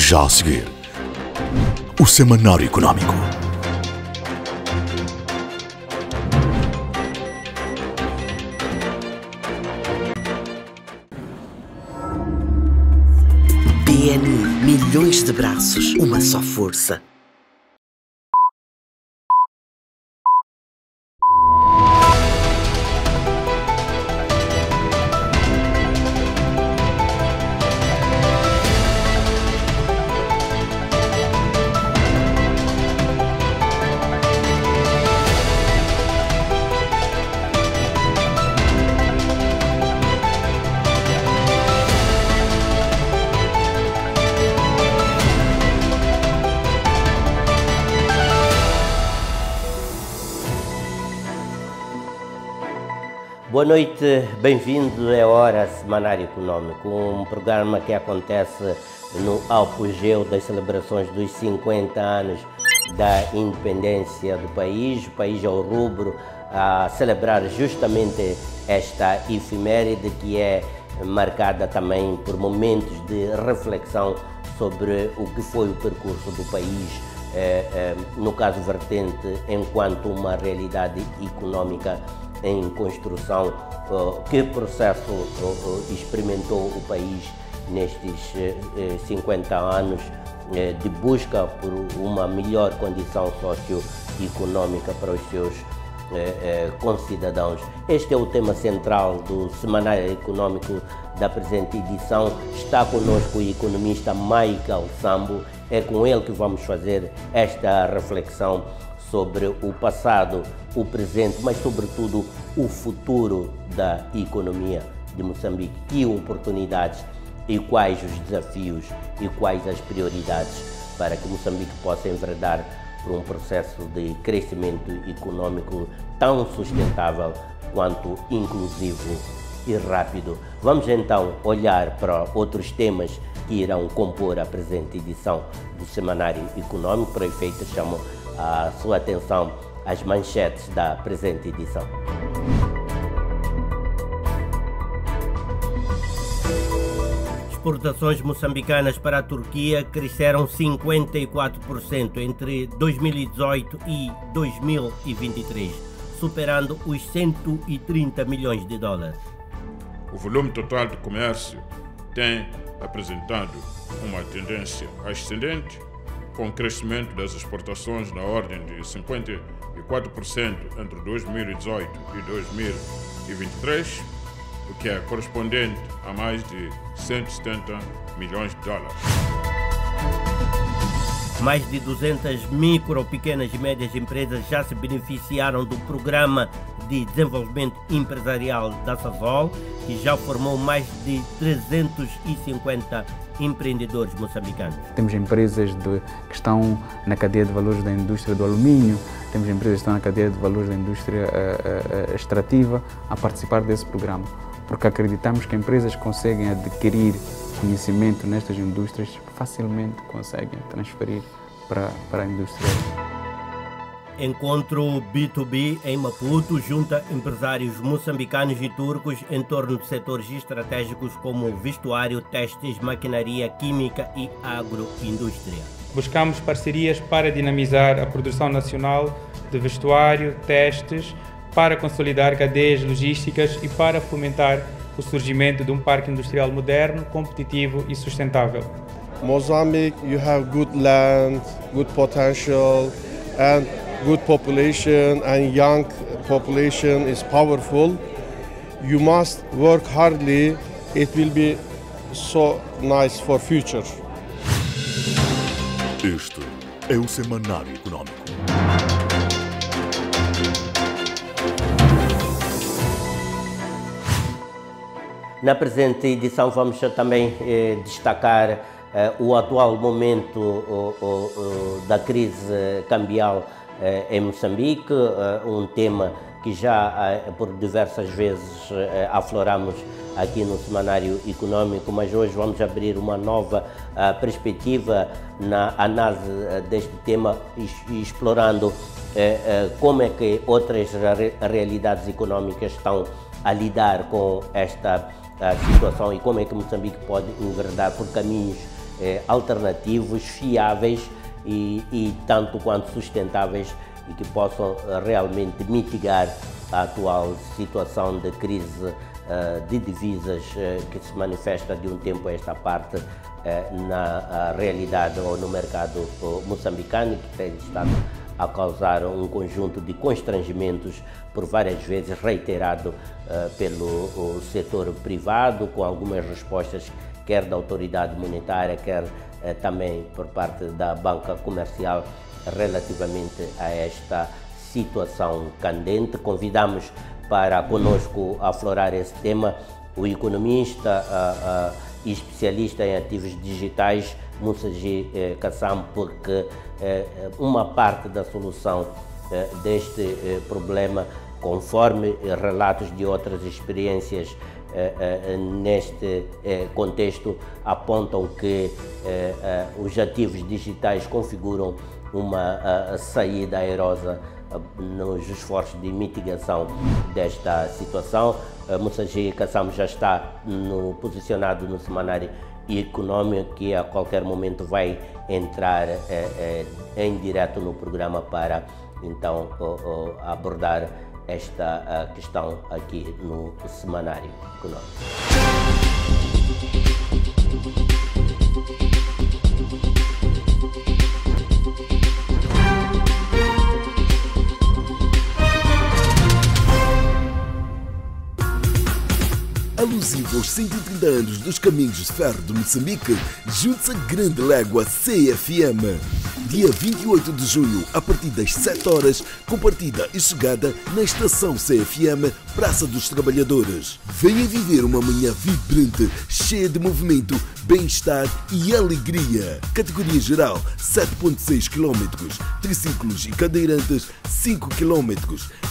Já a seguir, o Semanário Económico. BNI, milhões de braços, uma só força. Boa noite, bem-vindo à Hora Semanário Económico, um programa que acontece no apogeu das celebrações dos 50 anos da independência do país. O país é o rubro a celebrar justamente esta efeméride que é marcada também por momentos de reflexão sobre o que foi o percurso do país, no caso vertente, enquanto uma realidade económica em construção. Que processo experimentou o país nestes 50 anos de busca por uma melhor condição socioeconómica para os seus concidadãos. Este é o tema central do Semanário Económico da presente edição. Está conosco o economista Michael Sambo. É com ele que vamos fazer esta reflexão sobre o passado, o presente, mas sobretudo o futuro da economia de Moçambique. Que oportunidades e quais os desafios e quais as prioridades para que Moçambique possa enveredar por um processo de crescimento econômico tão sustentável quanto inclusivo e rápido. Vamos então olhar para outros temas que irão compor a presente edição do Semanário Econômico. Para efeito, chamo a sua atenção às manchetes da presente edição. Exportações moçambicanas para a Turquia cresceram 54% entre 2018 e 2023, superando os 130 milhões de dólares. O volume total de comércio tem apresentado uma tendência ascendente, com crescimento das exportações na ordem de 54% entre 2018 e 2023, o que é correspondente a mais de 170 milhões de dólares. Mais de 200 micro, pequenas e médias empresas já se beneficiaram do Programa de Desenvolvimento Empresarial da SASOL, que já formou mais de 350 empreendedores moçambicanos. Temos empresas que estão na cadeia de valores da indústria do alumínio, temos empresas que estão na cadeia de valores da indústria extrativa a participar desse programa, porque acreditamos que empresas que conseguem adquirir conhecimento nestas indústrias facilmente conseguem transferir para a indústria. Encontro B2B em Maputo junta empresários moçambicanos e turcos em torno de setores estratégicos como vestuário, testes, maquinaria, química e agroindústria. Buscamos parcerias para dinamizar a produção nacional de vestuário, testes, para consolidar cadeias logísticas e para fomentar o surgimento de um parque industrial moderno, competitivo e sustentável. Mozambique, you have good land, good potential and good population, and young population is powerful. You must work hardly. It will be so nice for future. Este é o Semanário Económico. Na presente edição vamos também destacar o atual momento da crise cambial em Moçambique, um tema que já por diversas vezes afloramos aqui no Semanário Económico, mas hoje vamos abrir uma nova perspectiva na análise deste tema, explorando como é que outras realidades económicas estão a lidar com esta situação e como é que Moçambique pode enverdar por caminhos alternativos, fiáveis e tanto quanto sustentáveis e que possam realmente mitigar a atual situação de crise de divisas que se manifesta de um tempo a esta parte na realidade ou no mercado moçambicano, que tem estado a causar um conjunto de constrangimentos por várias vezes reiterado pelo setor privado, com algumas respostas quer da autoridade monetária, quer também por parte da banca comercial relativamente a esta situação candente. Convidamos para conosco aflorar esse tema o economista e especialista em ativos digitais, Musaji Kassam, porque uma parte da solução deste problema, conforme relatos de outras experiências neste contexto, apontam que os ativos digitais configuram uma saída airosa nos esforços de mitigação desta situação. Musaji Kassam já está posicionado no Semanário Econômico, que a qualquer momento vai entrar em direto no programa para então abordar esta questão aqui no Semanário Econômico. Alusivo aos 130 anos dos caminhos de ferro de Moçambique, junte-se a Grande Légua CFM. Dia 28 de junho, a partir das 7 horas, com partida e chegada na estação CFM Praça dos Trabalhadores. Venha viver uma manhã vibrante, cheia de movimento, bem-estar e alegria. Categoria geral, 7,6 km. Triciclos e cadeirantes, 5 km.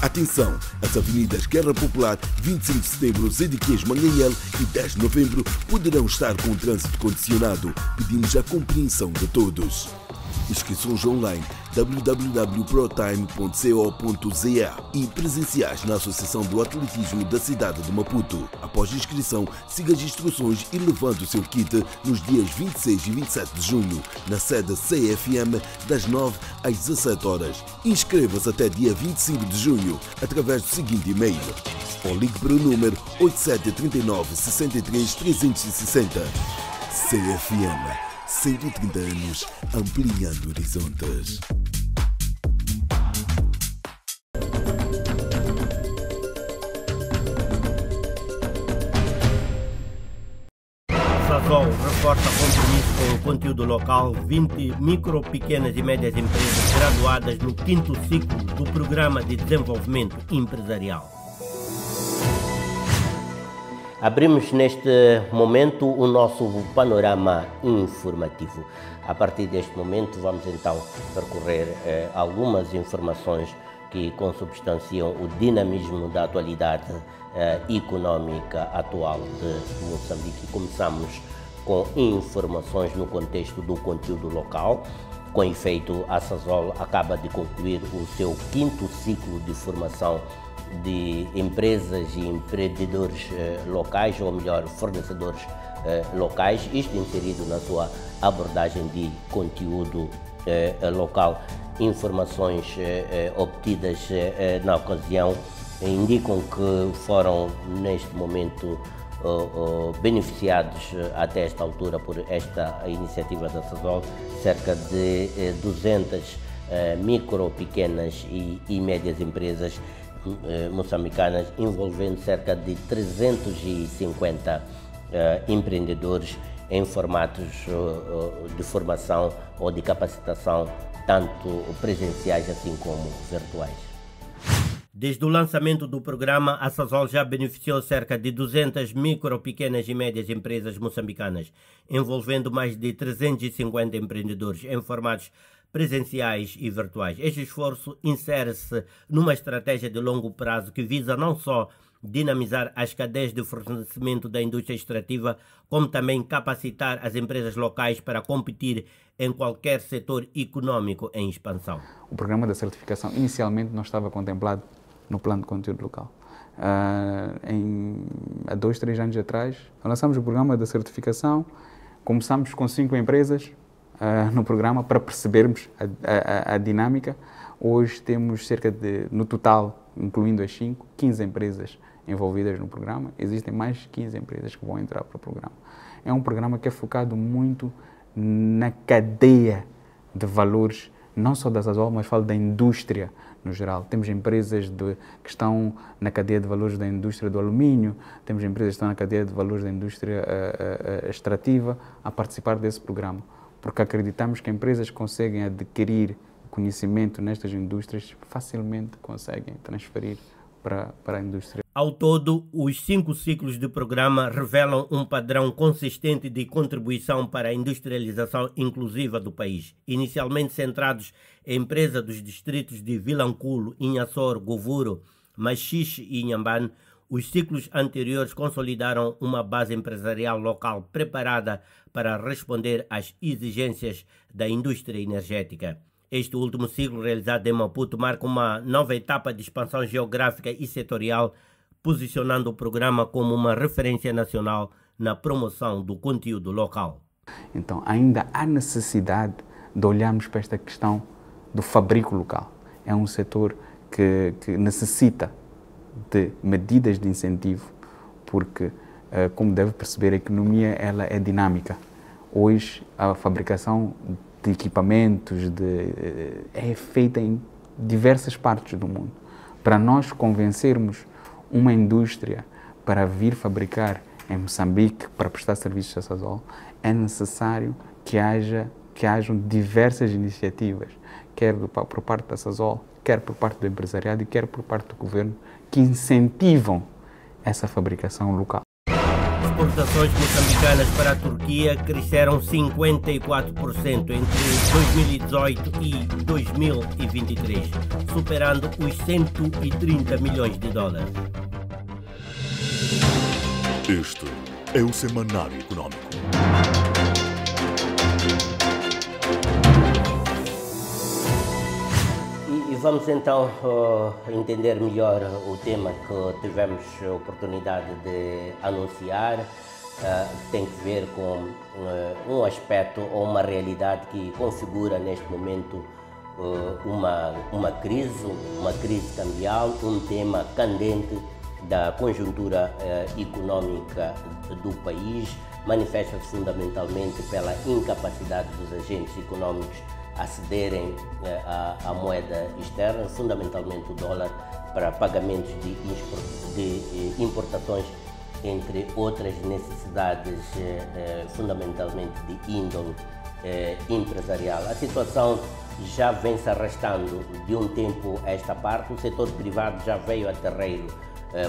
Atenção, as avenidas Guerra Popular, 25 de setembro, Zedequias Manganhel e 10 de novembro poderão estar com o trânsito condicionado. Pedimos a compreensão de todos. Inscrições online www.protime.co.za e presenciais na Associação do Atletismo da cidade de Maputo. Após a inscrição, siga as instruções e levante o seu kit nos dias 26 e 27 de junho, na sede CFM, das 9 às 17 horas. Inscreva-se até dia 25 de junho, através do seguinte e-mail, ou ligue para o número 8739 63 360. CFM. 130 anos ampliando horizontes. Sazol reforça compromisso com o conteúdo local. 20 micro, pequenas e médias empresas graduadas no 5º ciclo do Programa de Desenvolvimento Empresarial. Abrimos neste momento o nosso panorama informativo. A partir deste momento vamos então percorrer algumas informações que consubstanciam o dinamismo da atualidade econômica atual de Moçambique. Começamos com informações no contexto do conteúdo local. Com efeito, a Sazol acaba de concluir o seu 5º ciclo de formação de empresas e empreendedores locais, ou melhor, fornecedores locais, isto inserido na sua abordagem de conteúdo local. Informações obtidas na ocasião indicam que foram neste momento beneficiados até esta altura por esta iniciativa da Sazol cerca de 200 micro, pequenas e médias empresas moçambicanas, envolvendo cerca de 350 empreendedores em formatos de formação ou de capacitação, tanto presenciais assim como virtuais. Desde o lançamento do programa, a Sazol já beneficiou cerca de 200 micro, pequenas e médias empresas moçambicanas, envolvendo mais de 350 empreendedores em formatos presenciais e virtuais. Este esforço insere-se numa estratégia de longo prazo que visa não só dinamizar as cadeias de fornecimento da indústria extrativa, como também capacitar as empresas locais para competir em qualquer setor econômico em expansão. O programa da certificação inicialmente não estava contemplado no plano de conteúdo local. Há 2, 3 anos atrás, lançamos o programa da certificação, Começamos com 5 empresas no programa para percebermos a dinâmica. Hoje temos cerca de, no total, incluindo as 5, 15 empresas envolvidas no programa. Existem mais 15 empresas que vão entrar para o programa. É um programa que é focado muito na cadeia de valores, não só da Sasol, mas falo da indústria no geral. Temos empresas que estão na cadeia de valores da indústria do alumínio, temos empresas que estão na cadeia de valores da indústria extrativa a participar desse programa, porque acreditamos que empresas que conseguem adquirir conhecimento nestas indústrias facilmente conseguem transferir para a indústria. Ao todo, os 5 ciclos de programa revelam um padrão consistente de contribuição para a industrialização inclusiva do país. Inicialmente centrados em empresas dos distritos de Vilanculo, Inhassor, Govuro, Machixe e Inhambane, os ciclos anteriores consolidaram uma base empresarial local preparada para responder às exigências da indústria energética. Este último ciclo, realizado em Maputo, marca uma nova etapa de expansão geográfica e setorial, posicionando o programa como uma referência nacional na promoção do conteúdo local. Então, ainda há necessidade de olharmos para esta questão do fabrico local. É um setor que necessita de medidas de incentivo, porque, como deve perceber, a economia ela é dinâmica. Hoje, a fabricação de equipamentos é feita em diversas partes do mundo. Para nós convencermos uma indústria para vir fabricar em Moçambique, para prestar serviços a Sasol, é necessário que hajam diversas iniciativas, quer por parte da Sasol, quer por parte do empresariado e quer por parte do governo, que incentivam essa fabricação local. Exportações moçambicanas para a Turquia cresceram 54% entre 2018 e 2023, superando os 130 milhões de dólares. Este é o Semanário Econômico. E vamos então entender melhor o tema que tivemos a oportunidade de anunciar, que tem que ver com um aspecto ou uma realidade que configura neste momento uma crise cambial, um tema candente da conjuntura econômica do país, manifesta-se fundamentalmente pela incapacidade dos agentes econômicos acederem à moeda externa, fundamentalmente o dólar, para pagamentos de importações, entre outras necessidades fundamentalmente de índole empresarial. A situação já vem se arrastando de um tempo a esta parte. O setor privado já veio a terreiro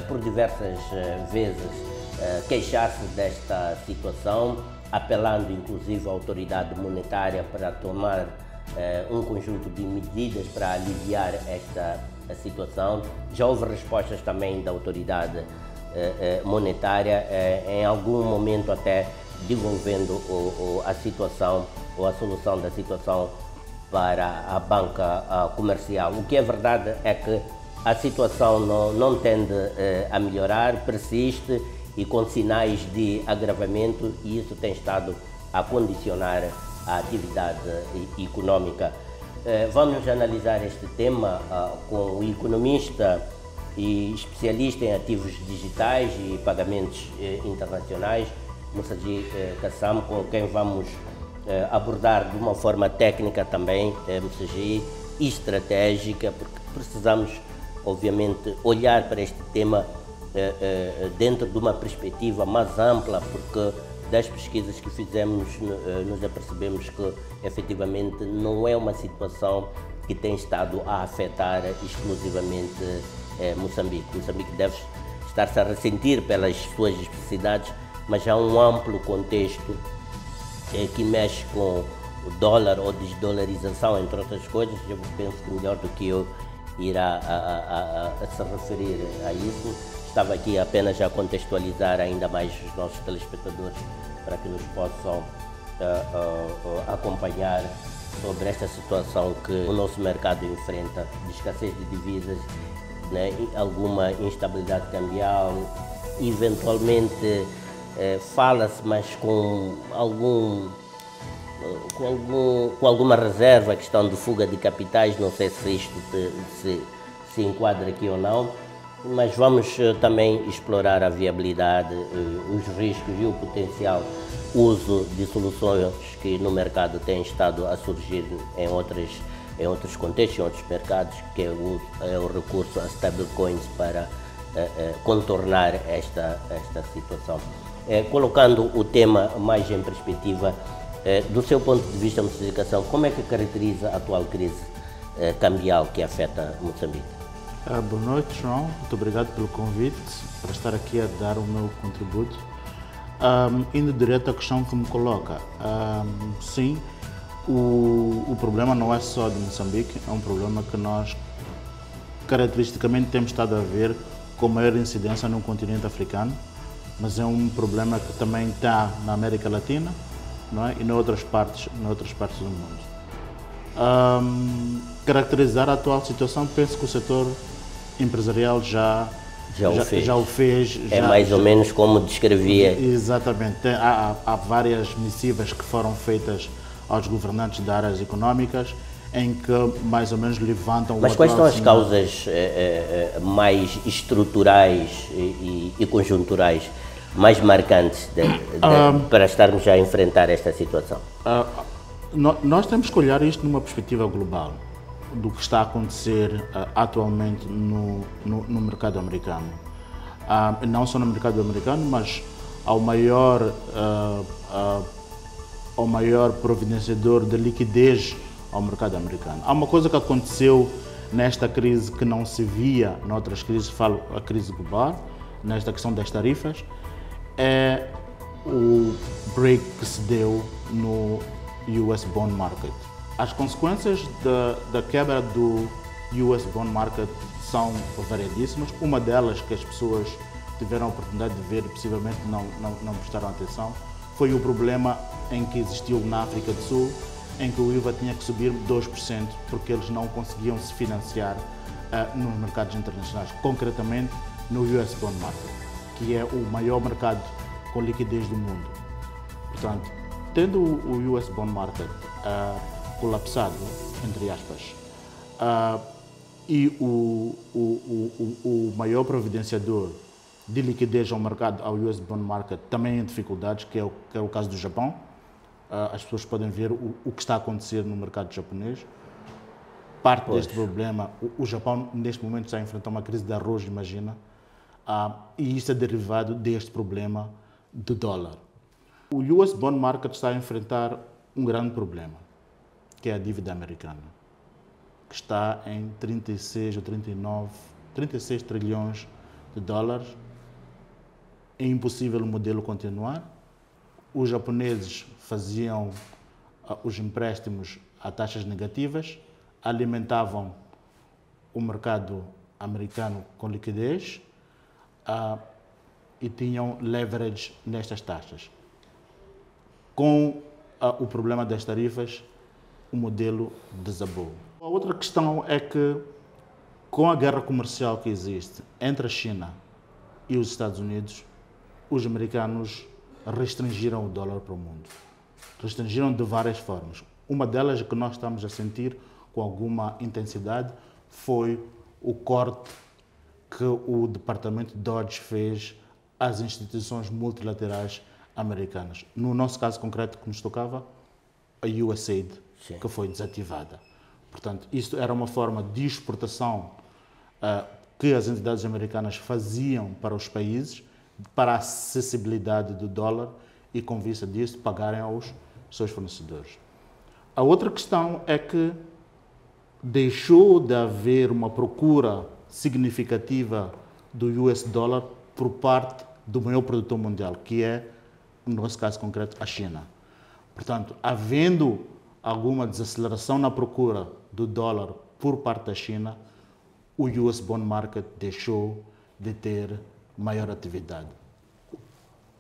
por diversas vezes queixar-se desta situação, apelando inclusive à autoridade monetária para tomar um conjunto de medidas para aliviar esta situação. Já houve respostas também da autoridade monetária, em algum momento até devolvendo a situação ou a solução da situação para a banca comercial. O que é verdade é que a situação não tende a melhorar, persiste e com sinais de agravamento, e isso tem estado a condicionar a atividade econômica. Vamos analisar este tema com o economista e especialista em ativos digitais e pagamentos internacionais, Moussaji Kassam, com quem vamos abordar de uma forma técnica também, Moussaji, estratégica, porque precisamos, obviamente, olhar para este tema dentro de uma perspectiva mais ampla, porque das pesquisas que fizemos nos apercebemos que efetivamente não é uma situação que tem estado a afetar exclusivamente Moçambique. Moçambique deve estar-se a ressentir pelas suas especificidades, mas há um amplo contexto que mexe com o dólar ou desdolarização, entre outras coisas. Eu penso que melhor do que eu irá a se referir a isso. Estava aqui apenas a contextualizar ainda mais os nossos telespectadores para que nos possam acompanhar sobre esta situação que o nosso mercado enfrenta, de escassez de divisas, né, alguma instabilidade cambial, eventualmente fala-se, mas com alguma reserva, a questão de fuga de capitais, não sei se isto se enquadra aqui ou não, mas vamos também explorar a viabilidade, os riscos e o potencial uso de soluções que no mercado têm estado a surgir em outros contextos, em outros mercados, que é o recurso a stablecoins para contornar esta situação. Colocando o tema mais em perspectiva, do seu ponto de vista, Moçambicação, como é que caracteriza a atual crise cambial que afeta Moçambique? Boa noite, João. Muito obrigado pelo convite para estar aqui a dar o meu contributo. Indo direto à questão que me coloca, sim, o problema não é só de Moçambique, é um problema que nós caracteristicamente temos estado a ver com maior incidência no continente africano, mas é um problema que também está na América Latina, não é? E em outras partes do mundo. Caracterizar a atual situação, penso que o setor empresarial já o fez. Mais ou menos como descrevia. Exatamente. Há várias missivas que foram feitas aos governantes de áreas económicas em que mais ou menos levantam... Mas quais são as causas mais estruturais e conjunturais mais marcantes para estarmos já a enfrentar esta situação? Nós temos que olhar isto numa perspectiva global do que está a acontecer atualmente no mercado americano. Não só no mercado americano, mas ao maior providenciador de liquidez ao mercado americano. Há uma coisa que aconteceu nesta crise que não se via noutras crises, falo a crise global, nesta questão das tarifas, é o break que se deu no US Bond Market. As consequências da quebra do US Bond Market são variedíssimas. Uma delas que as pessoas tiveram a oportunidade de ver e possivelmente não prestaram atenção foi o problema em que existiu na África do Sul, em que o IVA tinha que subir 2% porque eles não conseguiam se financiar nos mercados internacionais, concretamente no US Bond Market, que é o maior mercado com liquidez do mundo. Portanto, tendo o US Bond Market colapsado, entre aspas, e o maior providenciador de liquidez ao mercado, ao US Bond Market, também em dificuldades, que é o caso do Japão. As pessoas podem ver o que está a acontecer no mercado japonês. Parte deste problema, o Japão neste momento está a enfrentar uma crise de arroz, imagina, e isso é derivado deste problema do dólar. O US Bond Market está a enfrentar um grande problema, que é a dívida americana, que está em 36 trilhões de dólares. É impossível o modelo continuar. Os japoneses faziam os empréstimos a taxas negativas, alimentavam o mercado americano com liquidez e tinham leverage nestas taxas. Com o problema das tarifas, o modelo desabou. A outra questão é que, com a guerra comercial que existe entre a China e os Estados Unidos, os americanos restringiram o dólar para o mundo. Restringiram de várias formas. Uma delas que nós estamos a sentir com alguma intensidade foi o corte que o departamento Dodge fez às instituições multilaterais americanas. No nosso caso concreto que nos tocava, a USAID, que foi desativada. Portanto, isto era uma forma de exportação que as entidades americanas faziam para os países, para a acessibilidade do dólar e, com vista disso, pagarem aos seus fornecedores. A outra questão é que deixou de haver uma procura significativa do US dólar por parte do maior produtor mundial, que é, no nosso caso concreto, a China. Portanto, havendo alguma desaceleração na procura do dólar por parte da China, o US Bond Market deixou de ter maior atividade.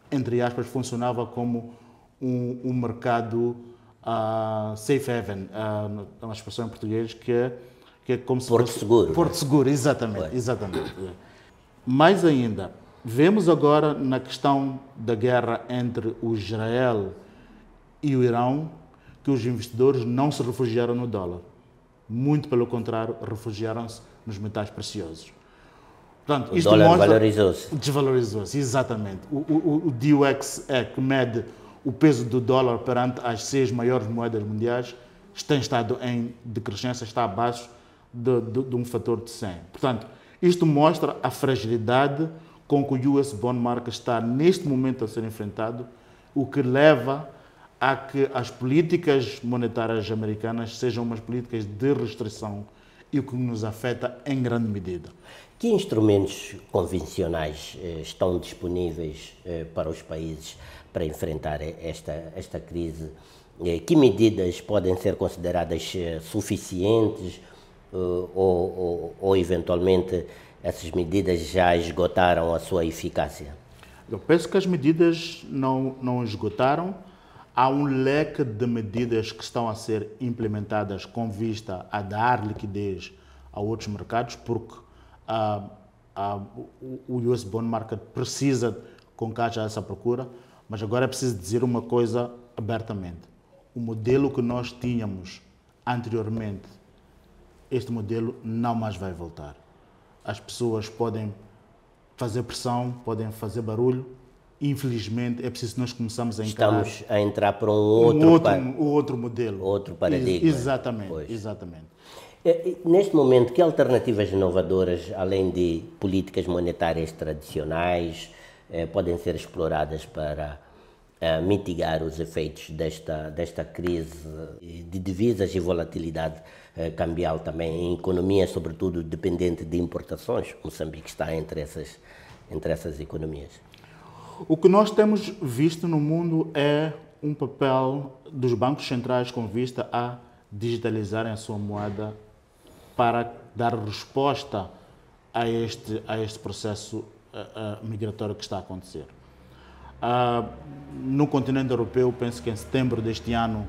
Entre aspas, funcionava como um mercado safe haven, uma expressão em português que é como se Porto fosse... Seguro. Porto Seguro, exatamente. Mais ainda, Vemos agora na questão da guerra entre o Israel e o Irão que os investidores não se refugiaram no dólar. Muito pelo contrário, refugiaram-se nos metais preciosos. Portanto, o dólar valorizou-se. Desvalorizou-se, exatamente. O DXY, que mede o peso do dólar perante as 6 maiores moedas mundiais, tem estado em decrescência, está abaixo de um fator de 100. Portanto, isto mostra a fragilidade com que o US Bond Market está neste momento a ser enfrentado, o que leva a que as políticas monetárias americanas sejam umas políticas de restrição e o que nos afeta em grande medida. Que instrumentos convencionais estão disponíveis para os países para enfrentar esta crise? Que medidas podem ser consideradas suficientes ou eventualmente essas medidas já esgotaram a sua eficácia? Eu penso que as medidas não esgotaram. Há um leque de medidas que estão a ser implementadas com vista a dar liquidez a outros mercados, porque o US Bond Market precisa com que haja essa procura, mas agora é preciso dizer uma coisa abertamente. O modelo que nós tínhamos anteriormente, este modelo não mais vai voltar. As pessoas podem fazer pressão, podem fazer barulho. Infelizmente, é preciso que nós começamos a encarar... Estamos a entrar para um outro modelo. Outro paradigma. Exatamente, exatamente. Neste momento, que alternativas inovadoras, além de políticas monetárias tradicionais, podem ser exploradas para mitigar os efeitos desta crise de divisas e volatilidade cambial também em economias, sobretudo dependente de importações? Moçambique está entre essas economias. O que nós temos visto no mundo é um papel dos bancos centrais com vista a digitalizarem a sua moeda para dar resposta a este processo migratório que está a acontecer. No continente europeu, penso que em setembro deste ano,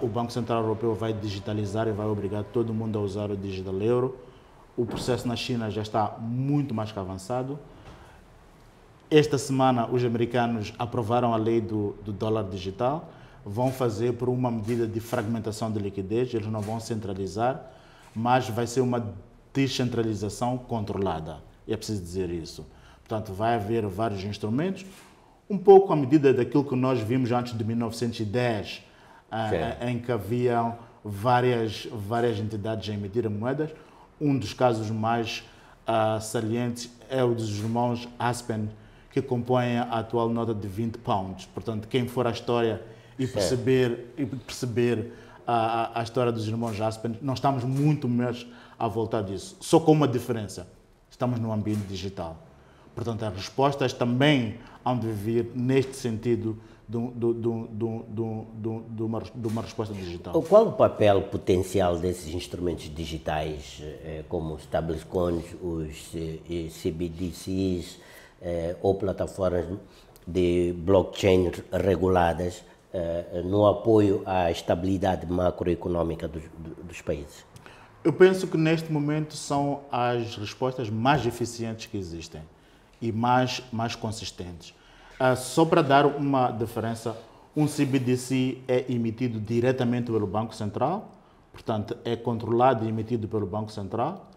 o Banco Central Europeu vai digitalizar e vai obrigar todo mundo a usar o digital euro. O processo na China já está muito mais que avançado. Esta semana, os americanos aprovaram a lei do dólar digital, vão fazer por uma medida de fragmentação de liquidez, eles não vão centralizar, mas vai ser uma descentralização controlada, é preciso dizer isso. Portanto, vai haver vários instrumentos, um pouco à medida daquilo que nós vimos antes de 1910, em que haviam várias entidades a emitir moedas. Um dos casos mais salientes é o dos irmãos Aspen, que compõem a atual nota de 20 pounds. Portanto, quem for à história e perceber a história dos irmãos Aspen, nós estamos muito mais à volta disso. Só com uma diferença, estamos no ambiente digital. Portanto, as respostas também hão de vir neste sentido de uma resposta digital. Qual o papel potencial desses instrumentos digitais, como os stablecoins, os CBDCs, ou plataformas de blockchain reguladas, no apoio à estabilidade macroeconómica dos países? Eu penso que neste momento são as respostas mais eficientes que existem e mais consistentes. Só para dar uma diferença, um CBDC é emitido diretamente pelo Banco Central, portanto é controlado e emitido pelo Banco Central,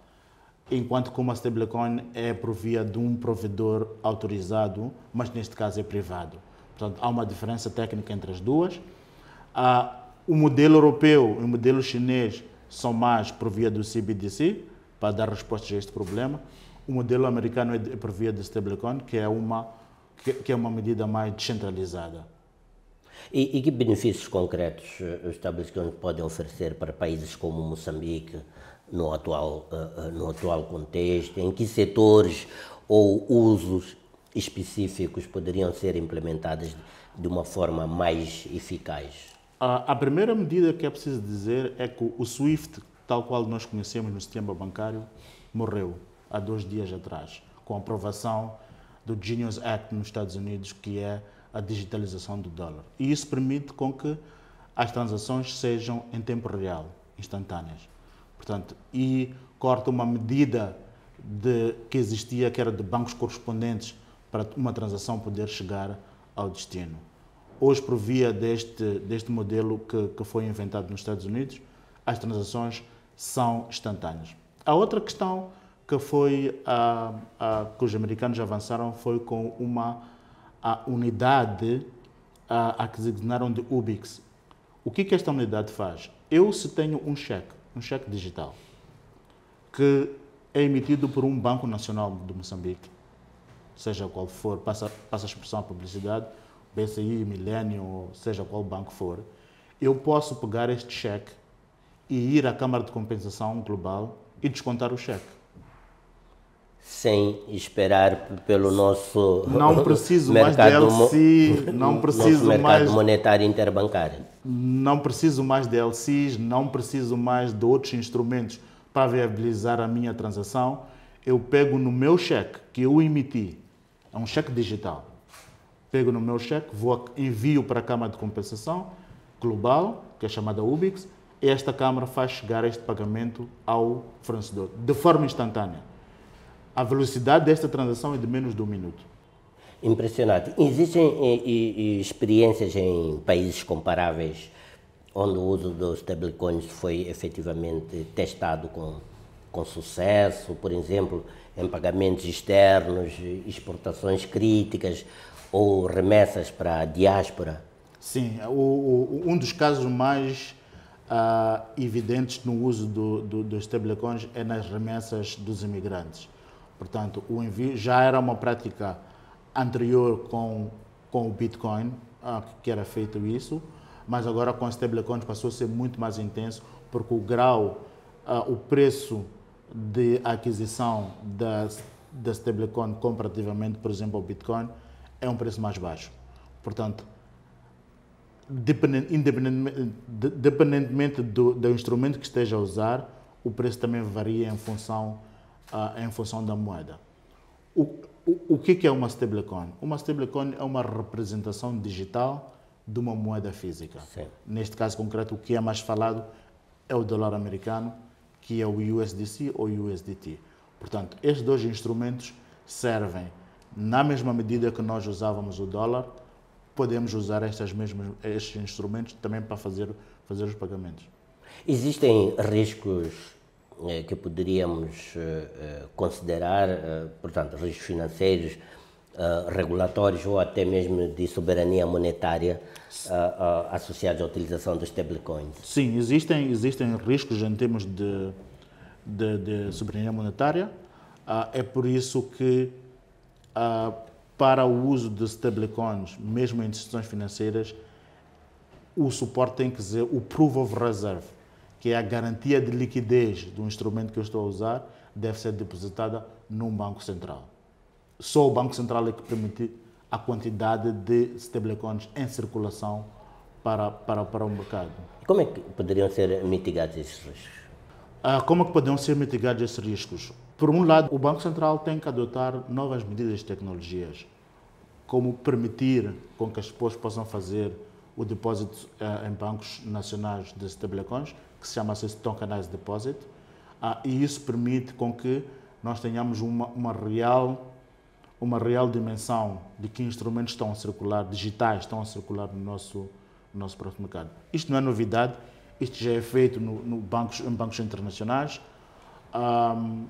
enquanto que uma stablecoin é por via de um provedor autorizado, mas neste caso é privado. Portanto, há uma diferença técnica entre as duas. O modelo europeu e o modelo chinês são mais por via do CBDC, para dar respostas a este problema. O modelo americano é por via de stablecoin, que é uma medida mais descentralizada. E que benefícios concretos os stablecoins podem oferecer para países como Moçambique, no atual contexto? Em que setores ou usos específicos poderiam ser implementados de uma forma mais eficaz? A primeira medida que é preciso dizer é que o SWIFT, tal qual nós conhecemos no sistema bancário, morreu há 2 dias atrás, com a aprovação do Genius Act nos Estados Unidos, que é a digitalização do dólar. E isso permite com que as transações sejam em tempo real, instantâneas. Portanto, e corta uma medida que existia, que era de bancos correspondentes, para uma transação poder chegar ao destino. Hoje, por via deste modelo que foi inventado nos Estados Unidos, as transações são instantâneas. A outra questão que que os americanos avançaram foi com uma unidade a que designaram de UBIX. O que esta unidade faz? Eu, se tenho um cheque digital, que é emitido por um Banco Nacional de Moçambique, seja qual for, passa a expressão à publicidade, BCI, Millennium, seja qual banco for, eu posso pegar este cheque e ir à Câmara de Compensação Global e descontar o cheque. Sem esperar pelo nosso não preciso mercado, mais de LC, não preciso mercado mais monetário interbancário. Não preciso mais de LCs, não preciso mais de outros instrumentos para viabilizar a minha transação. Eu pego no meu cheque que eu emiti, é um cheque digital. Pego no meu cheque, envio para a Câmara de Compensação Global, que é chamada UBIX, e esta Câmara faz chegar este pagamento ao fornecedor, de forma instantânea. A velocidade desta transação é de menos de 1 minuto. Impressionante. Existem experiências em países comparáveis onde o uso dos stablecoins foi efetivamente testado com sucesso, por exemplo, em pagamentos externos, exportações críticas ou remessas para a diáspora? Sim, um dos casos mais evidentes no uso dos stablecoins é nas remessas dos imigrantes. Portanto, o envio já era uma prática anterior com o Bitcoin, que era feito isso, mas agora com os stablecoins passou a ser muito mais intenso, porque o preço de aquisição da stablecoin comparativamente, por exemplo, ao Bitcoin, é um preço mais baixo. Portanto, independentemente do instrumento que esteja a usar, o preço também varia em função da moeda. O que é uma stablecoin? Uma stablecoin é uma representação digital de uma moeda física. Sim. Neste caso concreto, o que é mais falado é o dólar americano, que é o USDC ou USDT. Portanto, estes dois instrumentos servem, na mesma medida que nós usávamos o dólar, podemos usar estes instrumentos também para fazer os pagamentos. Existem riscos que poderíamos considerar, portanto, riscos financeiros, regulatórios ou até mesmo de soberania monetária associados à utilização dos stablecoins? Sim, existem riscos em termos de soberania monetária. É por isso que, para o uso de stablecoins, mesmo em instituições financeiras, o suporte tem que ser o Proof of Reserve, que é a garantia de liquidez do instrumento que eu estou a usar, deve ser depositada num banco central. Só o Banco Central é que permite a quantidade de stablecoins em circulação para o mercado. Como é que poderiam ser mitigados esses riscos? Como é que poderiam ser mitigados esses riscos? Por um lado, o Banco Central tem que adotar novas medidas de tecnologias, como permitir com que as pessoas possam fazer o depósito em bancos nacionais de stablecoins, que se chama Tokenized Deposit, e isso permite com que nós tenhamos uma real dimensão de que instrumentos estão a circular, digitais estão a circular no nosso próprio mercado. Isto não é novidade, isto já é feito em bancos internacionais.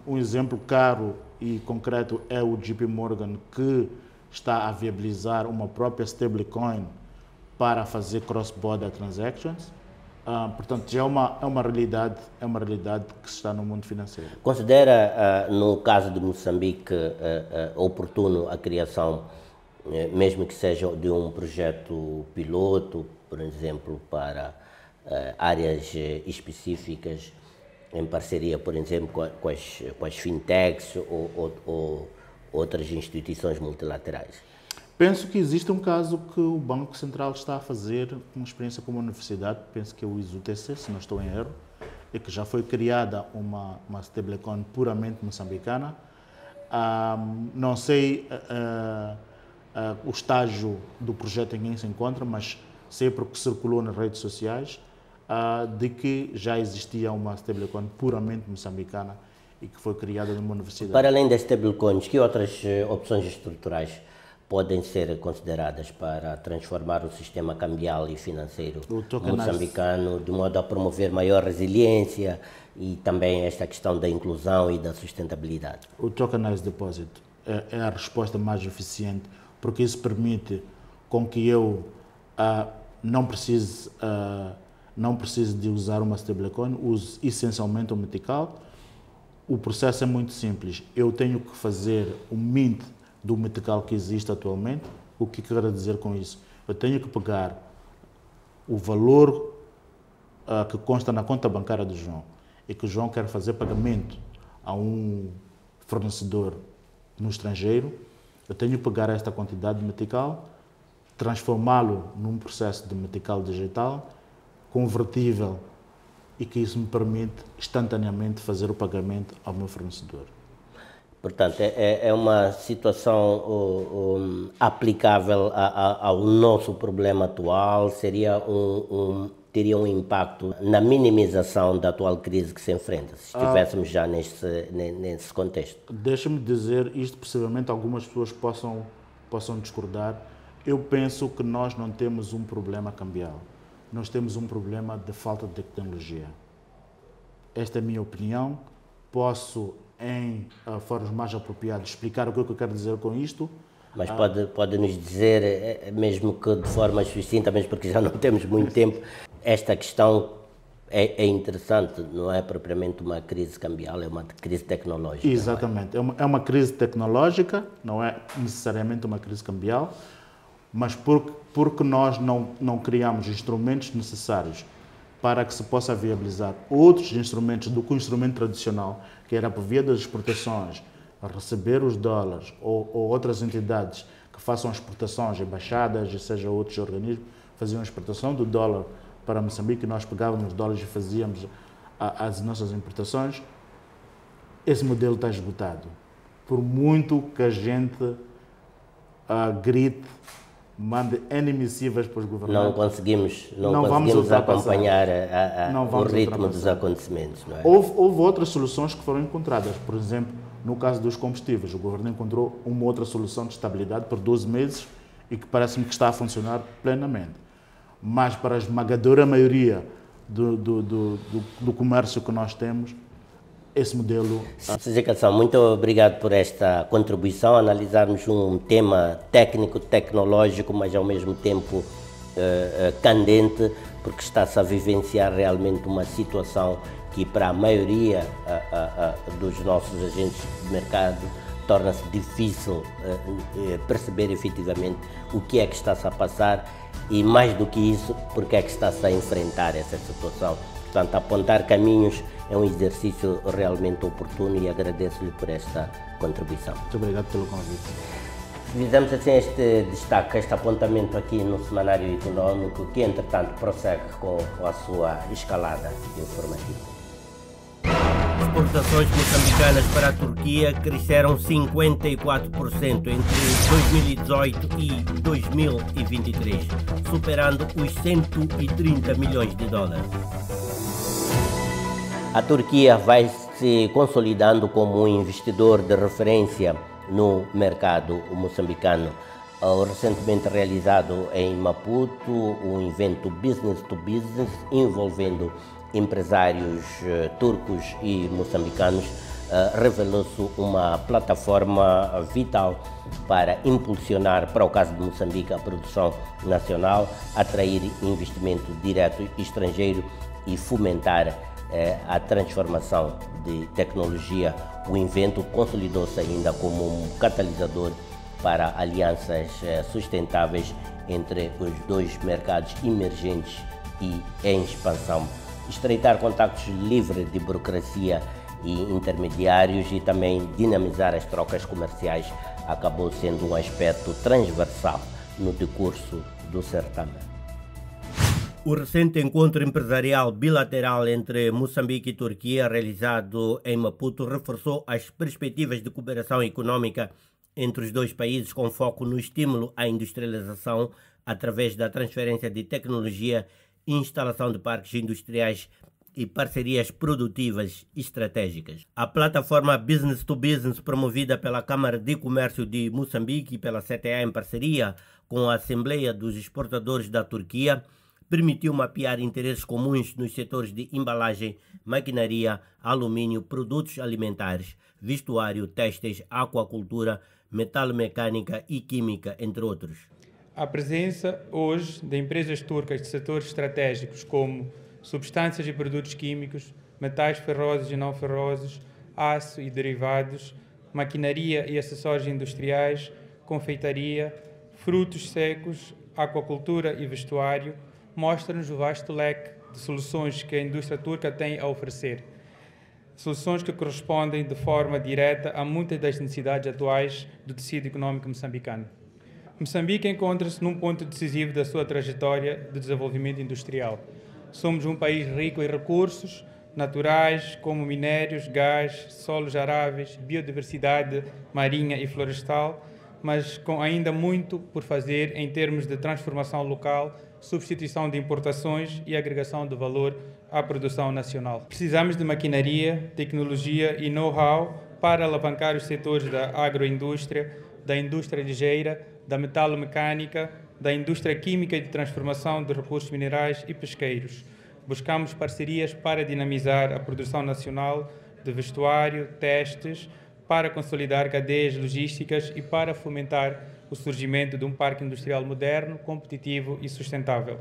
Um exemplo claro e concreto é o JP Morgan, que está a viabilizar uma própria stablecoin para fazer cross-border transactions. Portanto, já é uma realidade que está no mundo financeiro. Considera, no caso de Moçambique, oportuno a criação, mesmo que seja de um projeto piloto, por exemplo, para áreas específicas, em parceria, por exemplo, com as fintechs ou outras instituições multilaterais? Penso que existe um caso que o Banco Central está a fazer, uma experiência com uma universidade, penso que é o ISUTC, se não estou em erro, e que já foi criada uma stablecoin puramente moçambicana. Não sei o estágio do projeto em que se encontra, mas sei porque circulou nas redes sociais de que já existia uma stablecoin puramente moçambicana e que foi criada numa universidade. Para além das stablecoins, que outras opções estruturais podem ser consideradas para transformar o sistema cambial e financeiro moçambicano, de modo a promover maior resiliência e também esta questão da inclusão e da sustentabilidade? O tokenized deposit é a resposta mais eficiente, porque isso permite com que eu não precise de usar uma stablecoin, use essencialmente o Metical. O processo é muito simples. Eu tenho que fazer o mint do Metical que existe atualmente. O que quero dizer com isso? Eu tenho que pegar o valor que consta na conta bancária do João e que o João quer fazer pagamento a um fornecedor no estrangeiro. Eu tenho que pegar esta quantidade de Metical, transformá-lo num processo de Metical digital, convertível, e que isso me permite instantaneamente fazer o pagamento ao meu fornecedor. Portanto, é uma situação aplicável ao nosso problema atual, teria um impacto na minimização da atual crise que se enfrenta, se estivéssemos já nesse contexto. Deixa-me dizer isto, possivelmente algumas pessoas possam discordar. Eu penso que nós não temos um problema cambial, nós temos um problema de falta de tecnologia. Esta é a minha opinião. Posso, em fóruns mais apropriados, explicar o que eu quero dizer com isto. Mas pode nos dizer, mesmo que de forma sucinta, mesmo porque já não temos muito tempo, esta questão é interessante, não é propriamente uma crise cambial, é uma crise tecnológica. Exatamente, é uma crise tecnológica, não é necessariamente uma crise cambial, mas porque nós não criamos instrumentos necessários para que se possa viabilizar outros instrumentos do que o instrumento tradicional, que era por via das exportações, receber os dólares ou outras entidades que façam exportações, embaixadas, ou seja, outros organismos, faziam a exportação do dólar para Moçambique, nós pegávamos os dólares e fazíamos as nossas importações. Esse modelo está esgotado. Por muito que a gente grite, mande N missivas para os governantes, não conseguimos acompanhar o ritmo dos acontecimentos. Não é? Houve outras soluções que foram encontradas. Por exemplo, no caso dos combustíveis, o governo encontrou uma outra solução de estabilidade por 12 meses e que parece-me que está a funcionar plenamente. Mas para a esmagadora maioria do comércio que nós temos, esse modelo... Sr. Cação, muito obrigado por esta contribuição, analisarmos um tema técnico, tecnológico, mas ao mesmo tempo candente, porque está-se a vivenciar realmente uma situação que para a maioria dos nossos agentes de mercado torna-se difícil perceber efetivamente o que é que está-se a passar e, mais do que isso, porque é que está-se a enfrentar essa situação. Portanto, apontar caminhos é um exercício realmente oportuno e agradeço-lhe por esta contribuição. Muito obrigado pelo convite. Fizemos assim este destaque, este apontamento aqui no Semanário Econômico, que entretanto prossegue com a sua escalada informativa. Exportações moçambicanas para a Turquia cresceram 54% entre 2018 e 2023, superando os 130 milhões de dólares. A Turquia vai se consolidando como um investidor de referência no mercado moçambicano. Recentemente realizado em Maputo, um evento business to business envolvendo empresários turcos e moçambicanos, revelou-se uma plataforma vital para impulsionar, para o caso de Moçambique, a produção nacional, atrair investimento direto estrangeiro e fomentar a transformação de tecnologia. O evento consolidou-se ainda como um catalisador para alianças sustentáveis entre os dois mercados emergentes e em expansão. Estreitar contactos livres de burocracia e intermediários e também dinamizar as trocas comerciais acabou sendo um aspecto transversal no decurso do certame. O recente encontro empresarial bilateral entre Moçambique e Turquia, realizado em Maputo, reforçou as perspectivas de cooperação econômica entre os dois países, com foco no estímulo à industrialização através da transferência de tecnologia, instalação de parques industriais e parcerias produtivas estratégicas. A plataforma Business to Business, promovida pela Câmara de Comércio de Moçambique e pela CTA em parceria com a Assembleia dos Exportadores da Turquia, permitiu mapear interesses comuns nos setores de embalagem, maquinaria, alumínio, produtos alimentares, vestuário, têxteis, aquacultura, metalomecânica e química, entre outros. A presença hoje de empresas turcas de setores estratégicos como substâncias e produtos químicos, metais ferrosos e não ferrosos, aço e derivados, maquinaria e acessórios industriais, confeitaria, frutos secos, aquacultura e vestuário, mostra-nos o vasto leque de soluções que a indústria turca tem a oferecer. Soluções que correspondem de forma direta a muitas das necessidades atuais do tecido econômico moçambicano. Moçambique encontra-se num ponto decisivo da sua trajetória de desenvolvimento industrial. Somos um país rico em recursos naturais como minérios, gás, solos aráveis, biodiversidade marinha e florestal, mas com ainda muito por fazer em termos de transformação local, substituição de importações e agregação de valor à produção nacional. Precisamos de maquinaria, tecnologia e know-how para alavancar os setores da agroindústria, da indústria ligeira, da metalomecânica, da indústria química e de transformação de recursos minerais e pesqueiros. Buscamos parcerias para dinamizar a produção nacional de vestuário, testes, para consolidar cadeias logísticas e para fomentar o surgimento de um parque industrial moderno, competitivo e sustentável.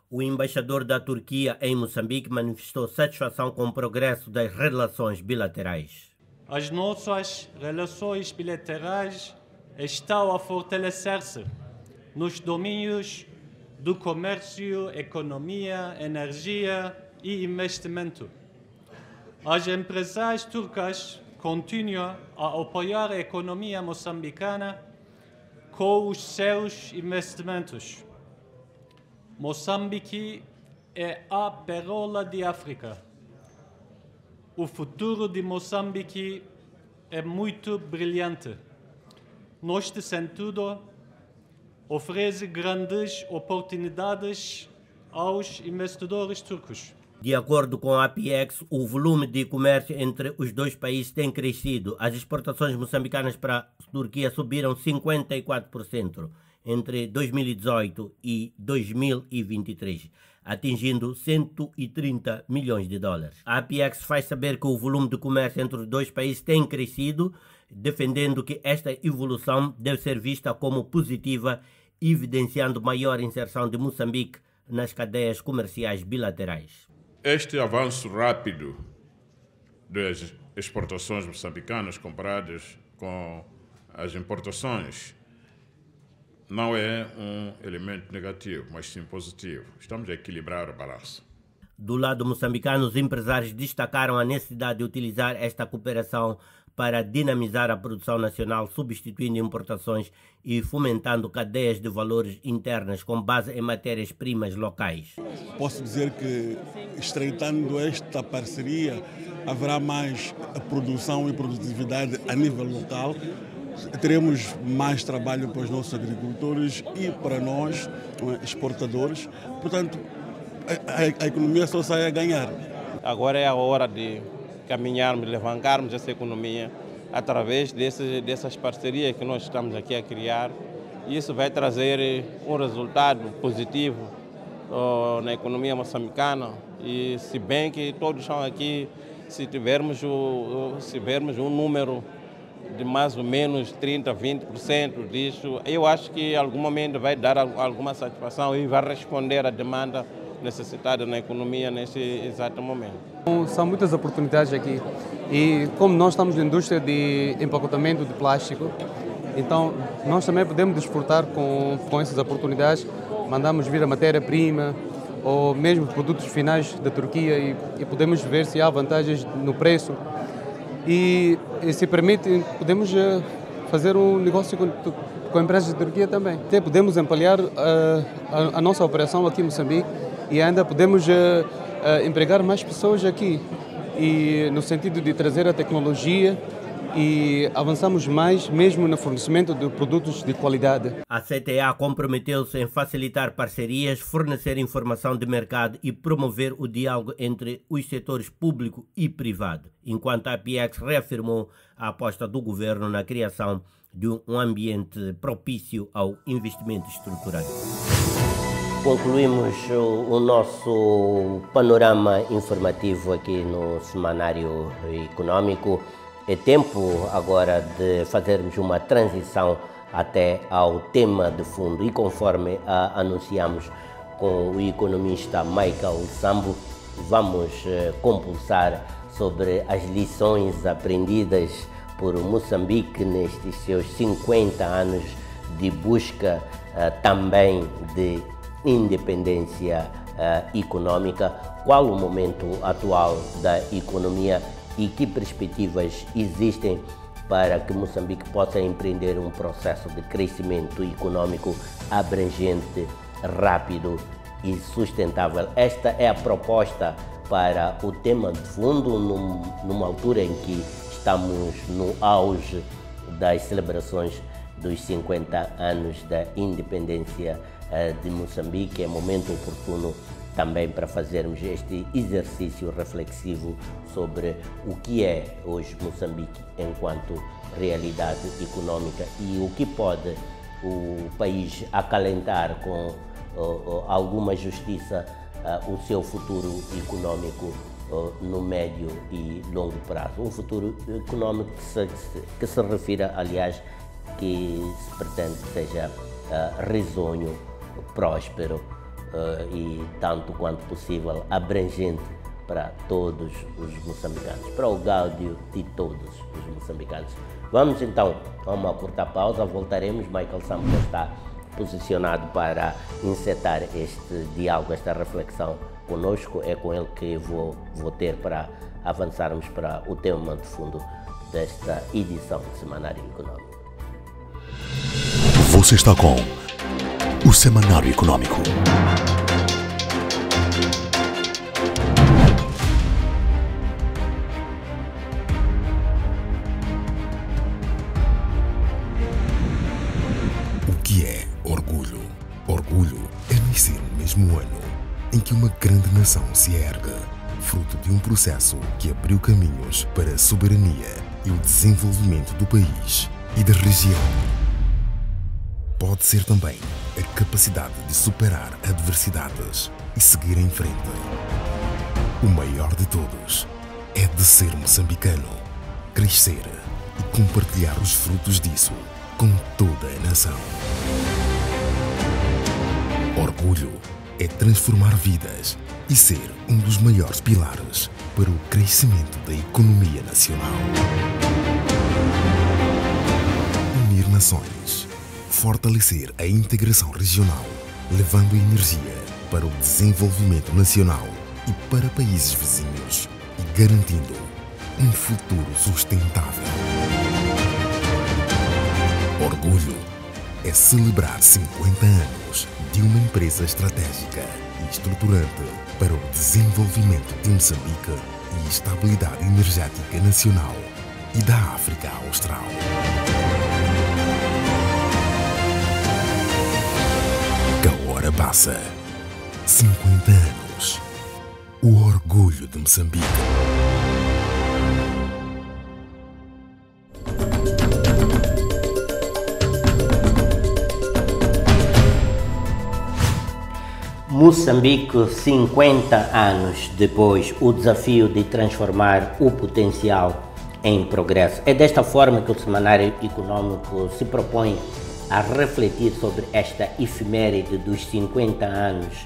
O embaixador da Turquia em Moçambique manifestou satisfação com o progresso das relações bilaterais. As nossas relações bilaterais estão a fortalecer-se nos domínios do comércio, economia, energia e investimento. As empresas turcas continuam a apoiar a economia moçambicana com os seus investimentos. Moçambique é a pérola de África. O futuro de Moçambique é muito brilhante. Neste sentido, oferece grandes oportunidades aos investidores turcos. De acordo com a APEX, o volume de comércio entre os dois países tem crescido. As exportações moçambicanas para a Turquia subiram 54% entre 2018 e 2023, atingindo 130 milhões de dólares. A APEX faz saber que o volume de comércio entre os dois países tem crescido, defendendo que esta evolução deve ser vista como positiva, evidenciando maior inserção de Moçambique nas cadeias comerciais bilaterais. Este avanço rápido das exportações moçambicanas comparadas com as importações não é um elemento negativo, mas sim positivo. Estamos a equilibrar a balança. Do lado moçambicano, os empresários destacaram a necessidade de utilizar esta cooperação para dinamizar a produção nacional, substituindo importações e fomentando cadeias de valores internas com base em matérias-primas locais. Posso dizer que, estreitando esta parceria, haverá mais produção e produtividade a nível local. Teremos mais trabalho para os nossos agricultores e para nós, exportadores. Portanto, a economia só sai a ganhar. Agora é a hora de caminharmos, alavancarmos essa economia através dessas parcerias que nós estamos aqui a criar. Isso vai trazer um resultado positivo na economia moçambicana. E se bem que todos estão aqui, se tivermos um número de mais ou menos 30%, 20% disso, eu acho que em algum momento vai dar alguma satisfação e vai responder à demanda necessitada na economia nesse exato momento. São muitas oportunidades aqui e como nós estamos na indústria de empacotamento de plástico, então nós também podemos exportar com essas oportunidades, mandamos vir a matéria-prima ou mesmo produtos finais da Turquia e podemos ver se há vantagens no preço e se permite, podemos fazer um negócio com empresas da Turquia também. Até podemos ampliar a nossa operação aqui em Moçambique e ainda podemos empregar mais pessoas aqui, e no sentido de trazer a tecnologia e avançamos mais mesmo no fornecimento de produtos de qualidade. A CTA comprometeu-se em facilitar parcerias, fornecer informação de mercado e promover o diálogo entre os setores público e privado, enquanto a APEX reafirmou a aposta do governo na criação de um ambiente propício ao investimento estruturado. Concluímos o nosso panorama informativo aqui no Semanário Econômico. É tempo agora de fazermos uma transição até ao tema de fundo e conforme anunciamos com o economista Michael Sambo, vamos compulsar sobre as lições aprendidas por Moçambique nestes seus 50 anos de busca também de independência econômica, qual o momento atual da economia e que perspectivas existem para que Moçambique possa empreender um processo de crescimento econômico abrangente, rápido e sustentável. Esta é a proposta para o tema de fundo, numa altura em que estamos no auge das celebrações dos 50 anos da independência de Moçambique. É momento oportuno também para fazermos este exercício reflexivo sobre o que é hoje Moçambique enquanto realidade econômica e o que pode o país acalentar com alguma justiça o seu futuro econômico no médio e longo prazo. Um futuro econômico que se refira, aliás, que se pretende que seja risonho, próspero e tanto quanto possível abrangente para todos os moçambicanos, para o gáudio de todos os moçambicanos. Vamos então a uma curta pausa, voltaremos. Michael Sambo está posicionado para encetar este diálogo, esta reflexão conosco. É com ele que vou ter para avançarmos para o tema de fundo desta edição do Semanário Econômico. Você está com o Semanário Econômico. O que é orgulho? Orgulho é nascer no mesmo ano em que uma grande nação se ergue, fruto de um processo que abriu caminhos para a soberania e o desenvolvimento do país e da região. Pode ser também a capacidade de superar adversidades e seguir em frente. O maior de todos é de ser moçambicano, crescer e compartilhar os frutos disso com toda a nação. Orgulho é transformar vidas e ser um dos maiores pilares para o crescimento da economia nacional. Unir nações, fortalecer a integração regional, levando energia para o desenvolvimento nacional e para países vizinhos e garantindo um futuro sustentável. Orgulho é celebrar 50 anos de uma empresa estratégica e estruturante para o desenvolvimento de Moçambique e estabilidade energética nacional e da África Austral. Hora passa. 50 anos. O orgulho de Moçambique. Moçambique, 50 anos depois, o desafio de transformar o potencial em progresso. É desta forma que o Semanário Econômico se propõe a refletir sobre esta efeméride dos 50 anos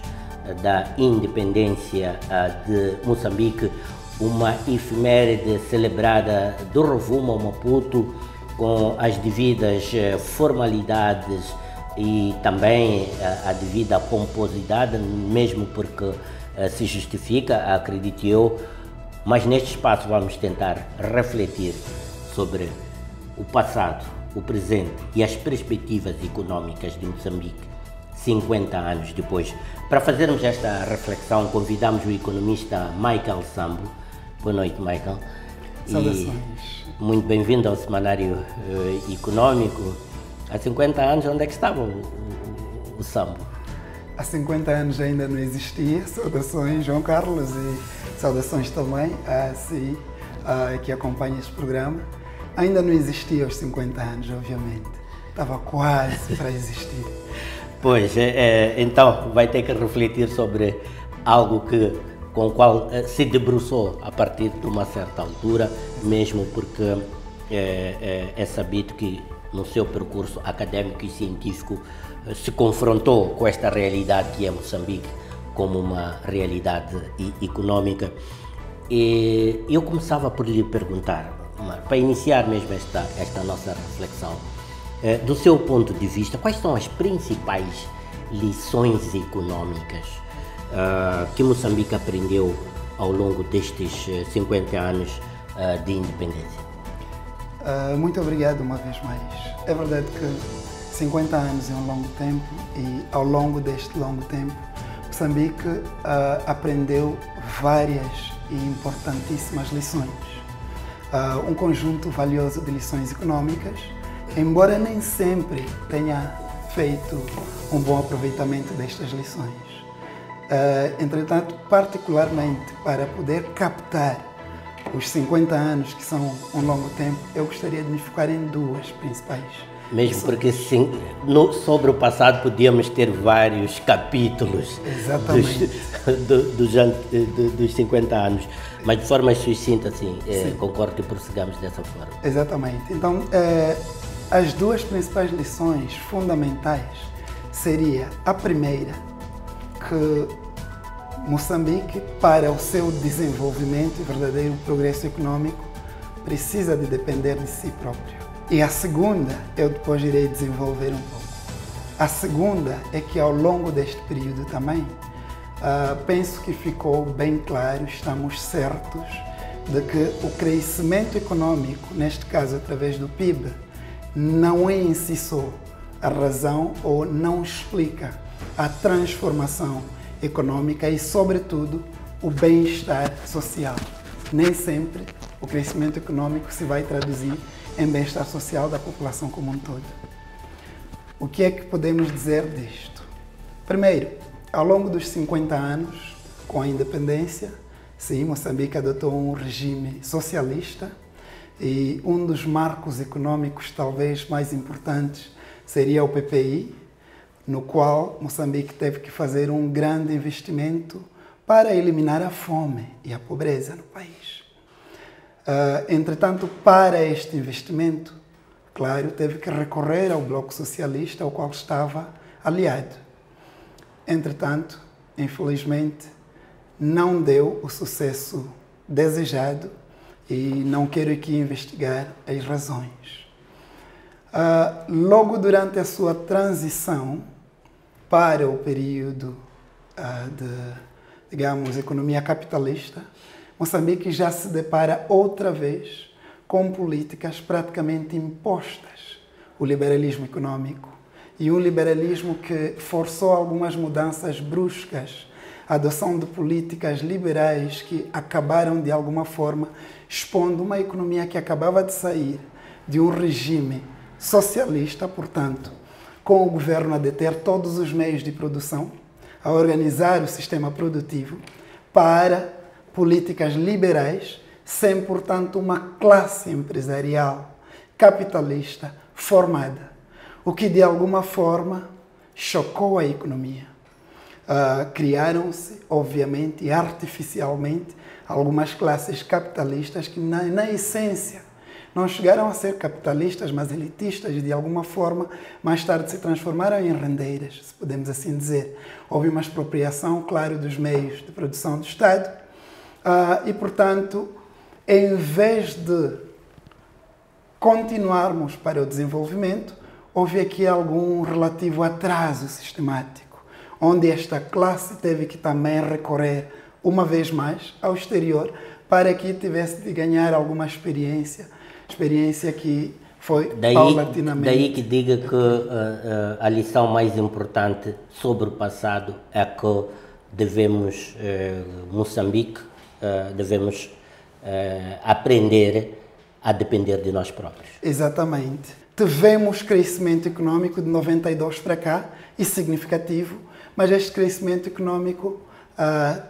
da independência de Moçambique, uma efeméride celebrada do Rovuma ao Maputo com as devidas formalidades e também a devida pomposidade, mesmo porque se justifica, acredito eu, mas neste espaço vamos tentar refletir sobre o passado, o presente e as perspectivas econômicas de Moçambique 50 anos depois. Para fazermos esta reflexão, convidamos o economista Michael Sambo. Boa noite, Michael. Saudações. Muito bem-vindo ao Semanário Econômico. Há 50 anos, onde é que estava o sambo? Há 50 anos ainda não existia. Saudações, João Carlos, e saudações também a si, que acompanha este programa. Ainda não existia aos 50 anos, obviamente. Estava quase para existir. Pois, então vai ter que refletir sobre algo com o qual se debruçou a partir de uma certa altura, mesmo porque é sabido que no seu percurso académico e científico se confrontou com esta realidade que é Moçambique como uma realidade econômica. E eu começava por lhe perguntar, para iniciar mesmo esta nossa reflexão, do seu ponto de vista, quais são as principais lições econômicas que Moçambique aprendeu ao longo destes 50 anos de independência? Muito obrigado uma vez mais. É verdade que 50 anos é um longo tempo e ao longo deste longo tempo Moçambique aprendeu várias e importantíssimas lições. Um conjunto valioso de lições econômicas, embora nem sempre tenha feito um bom aproveitamento destas lições. Entretanto, particularmente para poder captar os 50 anos, que são um longo tempo, eu gostaria de me focar em duas principais. Mesmo porque sobre o passado podíamos ter vários capítulos dos 50 anos, mas de forma sucinta, assim, concordo que prossigamos dessa forma. Exatamente. Então, as duas principais lições fundamentais seria a primeira, que Moçambique, para o seu desenvolvimento e verdadeiro progresso econômico, precisa de depender de si próprio. E a segunda, eu depois irei desenvolver um pouco. A segunda é que ao longo deste período também, penso que ficou bem claro, estamos certos, de que o crescimento econômico, neste caso através do PIB, não é em si só a razão ou não explica a transformação econômica e, sobretudo, o bem-estar social. Nem sempre o crescimento econômico se vai traduzir em bem-estar social da população como um todo. O que é que podemos dizer disto? Primeiro, ao longo dos 50 anos, com a independência, sim, Moçambique adotou um regime socialista e um dos marcos econômicos talvez mais importantes seria o PPI, no qual Moçambique teve que fazer um grande investimento para eliminar a fome e a pobreza no país. Entretanto, para este investimento, claro, teve que recorrer ao Bloco Socialista, ao qual estava aliado. Entretanto, infelizmente, não deu o sucesso desejado e não quero aqui investigar as razões. Logo durante a sua transição para o período digamos, economia capitalista, Moçambique já se depara outra vez com políticas praticamente impostas, o liberalismo econômico, e um liberalismo que forçou algumas mudanças bruscas, a adoção de políticas liberais que acabaram de alguma forma expondo uma economia que acabava de sair de um regime socialista, portanto, com o governo a deter todos os meios de produção, a organizar o sistema produtivo para políticas liberais, sem, portanto, uma classe empresarial capitalista formada, o que de alguma forma chocou a economia. Criaram-se, obviamente e artificialmente, algumas classes capitalistas que, na essência, não chegaram a ser capitalistas, mas elitistas, e de alguma forma, mais tarde se transformaram em rendeiras, se podemos assim dizer. Houve uma expropriação, claro, dos meios de produção do Estado e, portanto, em vez de continuarmos para o desenvolvimento, houve aqui algum relativo atraso sistemático, onde esta classe teve que também recorrer, uma vez mais, ao exterior, para que tivesse de ganhar alguma experiência que foi paulatinamente. Daí que diga que a lição mais importante sobre o passado é que devemos, Moçambique, devemos aprender a depender de nós próprios. Exatamente. Tivemos crescimento econômico de 92 para cá, e significativo, mas este crescimento econômico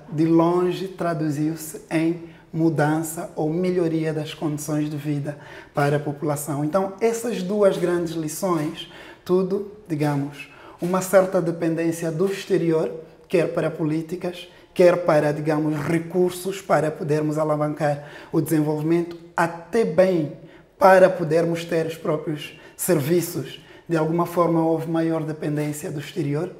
de longe traduziu-se em mudança ou melhoria das condições de vida para a população. Então, essas duas grandes lições, tudo, digamos, uma certa dependência do exterior, quer para políticas, quer para, digamos, recursos para podermos alavancar o desenvolvimento, até bem para podermos ter os próprios serviços. De alguma forma houve maior dependência do exterior.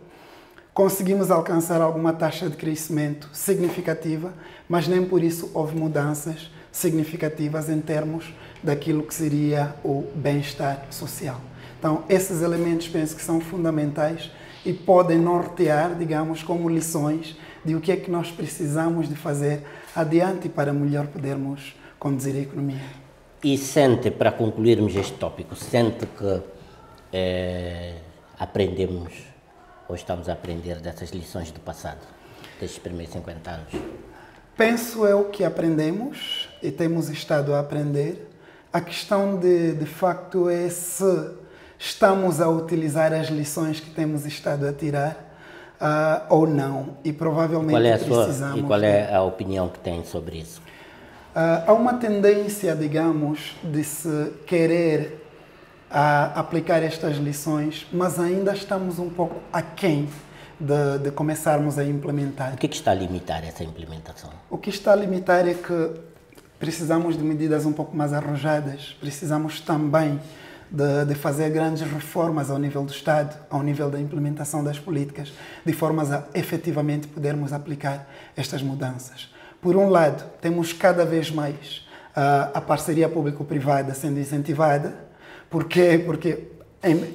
Conseguimos alcançar alguma taxa de crescimento significativa, mas nem por isso houve mudanças significativas em termos daquilo que seria o bem-estar social. Então, esses elementos penso que são fundamentais e podem nortear, digamos, como lições de o que é que nós precisamos de fazer adiante para melhor podermos conduzir a economia. E sente, para concluirmos este tópico, sente que aprendemos ou estamos a aprender dessas lições do passado, destes primeiros 50 anos? Penso eu que aprendemos e temos estado a aprender. A questão de facto é se estamos a utilizar as lições que temos estado a tirar ou não. E provavelmente precisamos. E qual é a opinião que tem sobre isso? Há uma tendência, digamos, de se querer aplicar estas lições, mas ainda estamos um pouco aquém de começarmos a implementar. O que está a limitar essa implementação? O que está a limitar é que precisamos de medidas um pouco mais arrojadas, precisamos também de fazer grandes reformas ao nível do Estado, ao nível da implementação das políticas, de formas a efetivamente podermos aplicar estas mudanças. Por um lado, temos cada vez mais a parceria público-privada sendo incentivada. Por quê? Porque,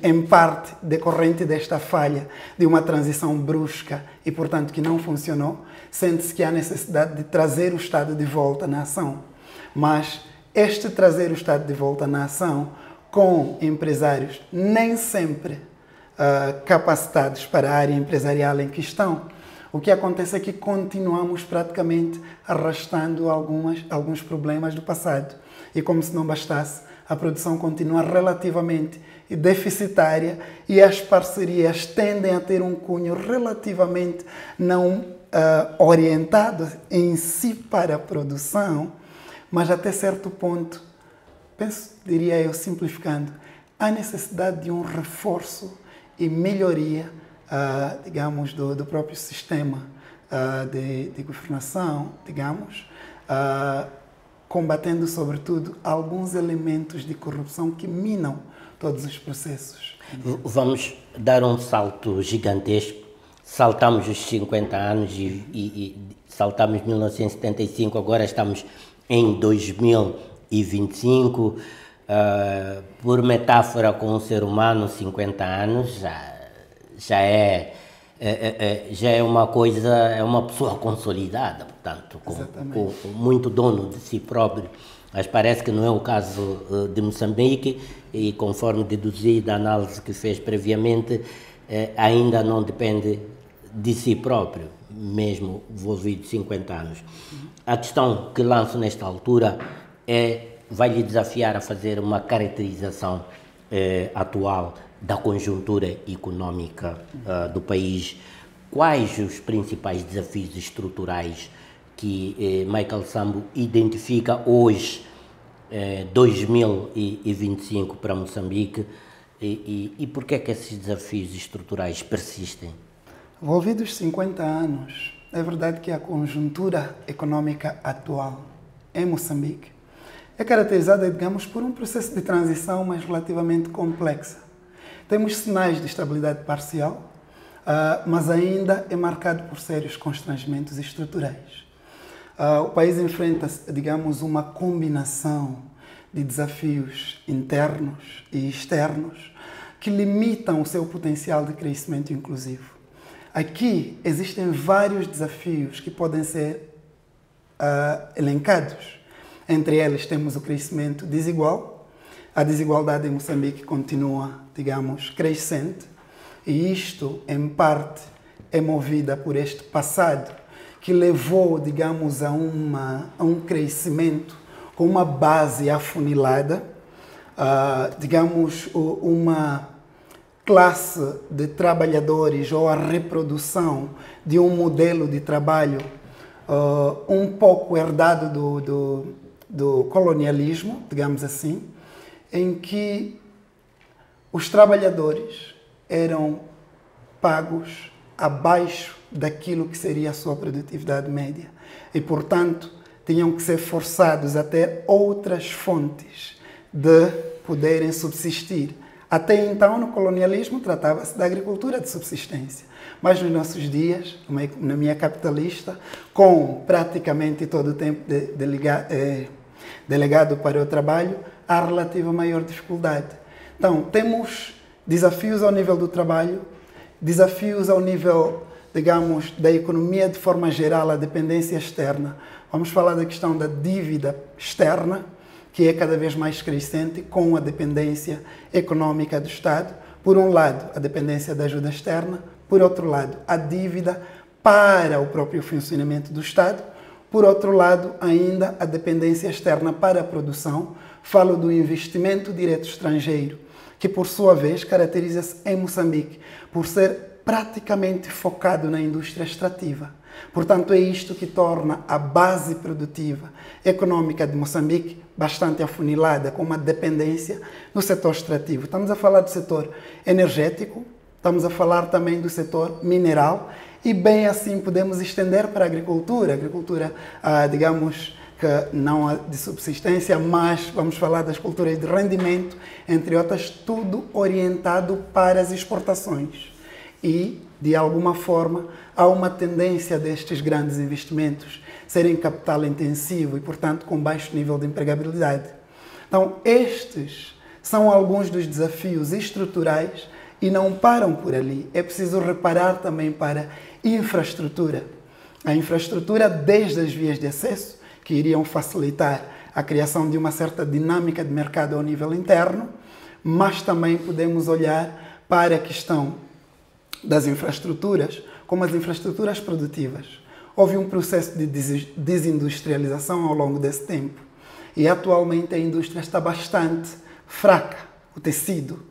em parte, decorrente desta falha de uma transição brusca e, portanto, que não funcionou, sente-se que há necessidade de trazer o Estado de volta na ação. Mas este trazer o Estado de volta na ação com empresários nem sempre capacitados para a área empresarial em questão, o que acontece é que continuamos praticamente arrastando alguns problemas do passado. E como se não bastasse, a produção continua relativamente deficitária e as parcerias tendem a ter um cunho relativamente não orientado em si para a produção, mas até certo ponto, diria eu, simplificando, há necessidade de um reforço e melhoria, digamos, do próprio sistema de governação, digamos, combatendo, sobretudo, alguns elementos de corrupção que minam todos os processos. Vamos dar um salto gigantesco. Saltamos os 50 anos e saltamos 1975, agora estamos em 2025. Por metáfora com o ser humano, 50 anos já é uma coisa, é uma pessoa consolidada, portanto, com muito dono de si próprio. Mas parece que não é o caso de Moçambique e, conforme deduzi da análise que fez previamente, ainda não depende de si próprio, mesmo envolvido 50 anos. A questão que lanço nesta altura vai lhe desafiar a fazer uma caracterização atual da conjuntura económica do país. Quais os principais desafios estruturais que Michael Sambo identifica hoje, 2025, para Moçambique, e por que é que esses desafios estruturais persistem? Envolvidos 50 anos, é verdade que a conjuntura económica atual em Moçambique é caracterizada, digamos, por um processo de transição, mas relativamente complexa. Temos sinais de estabilidade parcial, mas ainda é marcado por sérios constrangimentos estruturais. O país enfrenta, digamos, uma combinação de desafios internos e externos que limitam o seu potencial de crescimento inclusivo. Aqui existem vários desafios que podem ser elencados. Entre eles temos o crescimento desigual. A desigualdade em Moçambique continua, digamos, crescente, e isto, em parte, é movida por este passado que levou, digamos, a um crescimento com uma base afunilada, digamos, uma classe de trabalhadores ou a reprodução de um modelo de trabalho um pouco herdado do colonialismo, digamos assim, em que os trabalhadores eram pagos abaixo daquilo que seria a sua produtividade média e, portanto, tinham que ser forçados a ter outras fontes de poderem subsistir. Até então, no colonialismo, tratava-se da agricultura de subsistência. Mas nos nossos dias, na economia capitalista, com praticamente todo o tempo delegado para o trabalho, há relativa maior dificuldade. Então, temos desafios ao nível do trabalho, desafios ao nível, digamos, da economia de forma geral, a dependência externa. Vamos falar da questão da dívida externa, que é cada vez mais crescente com a dependência econômica do Estado. Por um lado, a dependência da ajuda externa, por outro lado, a dívida para o próprio funcionamento do Estado, por outro lado, ainda a dependência externa para a produção. Falo do investimento direto estrangeiro, que por sua vez caracteriza-se em Moçambique por ser praticamente focado na indústria extrativa. Portanto, é isto que torna a base produtiva econômica de Moçambique bastante afunilada, com uma dependência no setor extrativo. Estamos a falar do setor energético, estamos a falar também do setor mineral e, bem assim, podemos estender para a agricultura. Agricultura, digamos, que não de subsistência, mas vamos falar das culturas de rendimento, entre outras, tudo orientado para as exportações. E, de alguma forma, há uma tendência destes grandes investimentos serem capital intensivo e, portanto, com baixo nível de empregabilidade. Então, estes são alguns dos desafios estruturais e não param por ali. É preciso reparar também para a infraestrutura. A infraestrutura, desde as vias de acesso, que iriam facilitar a criação de uma certa dinâmica de mercado ao nível interno, mas também podemos olhar para a questão das infraestruturas como as infraestruturas produtivas. Houve um processo de desindustrialização ao longo desse tempo e atualmente a indústria está bastante fraca. O tecido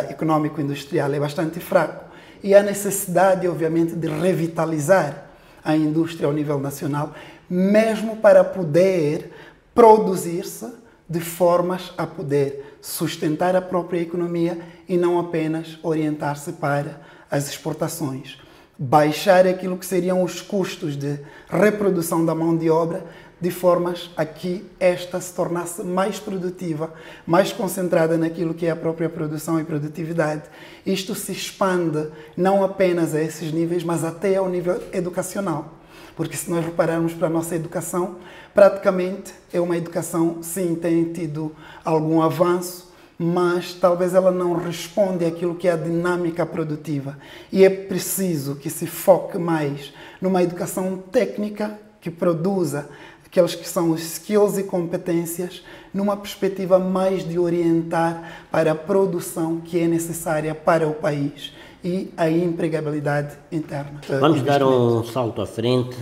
econômico industrial é bastante fraco e há necessidade, obviamente, de revitalizar a indústria ao nível nacional, mesmo para poder produzir-se de formas a poder sustentar a própria economia e não apenas orientar-se para as exportações. Baixar aquilo que seriam os custos de reprodução da mão de obra, de formas a que esta se tornasse mais produtiva, mais concentrada naquilo que é a própria produção e produtividade. Isto se expande não apenas a esses níveis, mas até ao nível educacional. Porque se nós repararmos para a nossa educação, praticamente é uma educação, sim, tem tido algum avanço, mas talvez ela não responde àquilo que é a dinâmica produtiva. E é preciso que se foque mais numa educação técnica que produza aqueles que são os skills e competências numa perspectiva mais de orientar para a produção que é necessária para o país e a empregabilidade interna. Vamos dar um salto à frente.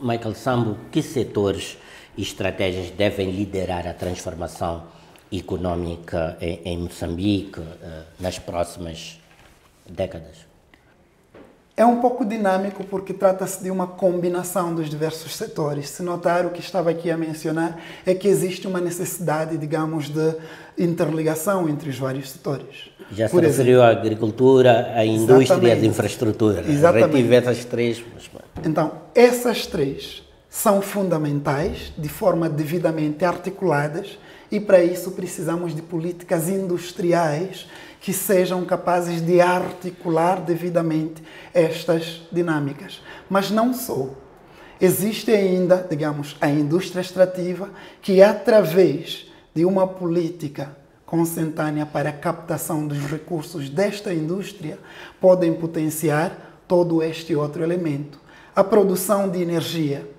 Michael Sambo, que setores e estratégias devem liderar a transformação econômica em Moçambique nas próximas décadas? É um pouco dinâmico porque trata-se de uma combinação dos diversos setores. Se notar, o que estava aqui a mencionar é que existe uma necessidade, digamos, de interligação entre os vários setores. Já se referiu à agricultura, à indústria e às infraestruturas. Exatamente. Retive essas três. Então, essas três são fundamentais, de forma devidamente articuladas, e para isso precisamos de políticas industriais que sejam capazes de articular devidamente estas dinâmicas. Mas não só. Existe ainda, digamos, a indústria extrativa que, através de uma política consentânea para a captação dos recursos desta indústria, podem potenciar todo este outro elemento. A produção de energia.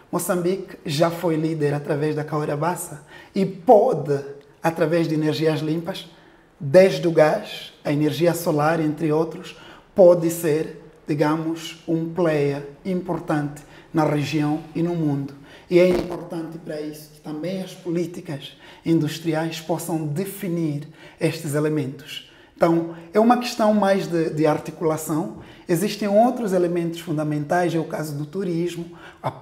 Moçambique já foi líder através da Cahora Bassa e pode, através de energias limpas, desde o gás, a energia solar, entre outros, pode ser, digamos, um player importante na região e no mundo. E é importante para isso que também as políticas industriais possam definir estes elementos. Então, é uma questão mais de articulação. Existem outros elementos fundamentais, é o caso do turismo.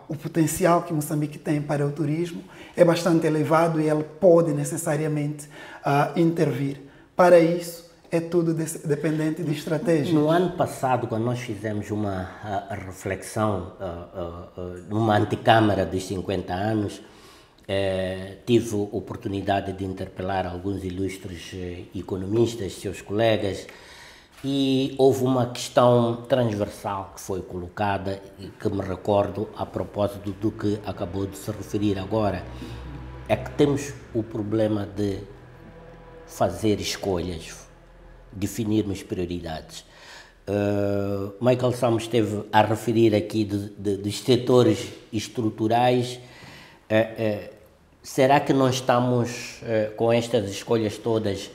O potencial que Moçambique tem para o turismo é bastante elevado e ele pode necessariamente intervir. Para isso, é tudo dependente de estratégia. No ano passado, quando nós fizemos uma reflexão numa antecâmara dos 50 anos, tive a oportunidade de interpelar alguns ilustres economistas, seus colegas, e houve uma questão transversal que foi colocada e que me recordo a propósito do que acabou de se referir agora. É que temos o problema de fazer escolhas, definirmos prioridades. Michael Samos esteve a referir aqui dos setores estruturais. Será que nós estamos com estas escolhas todas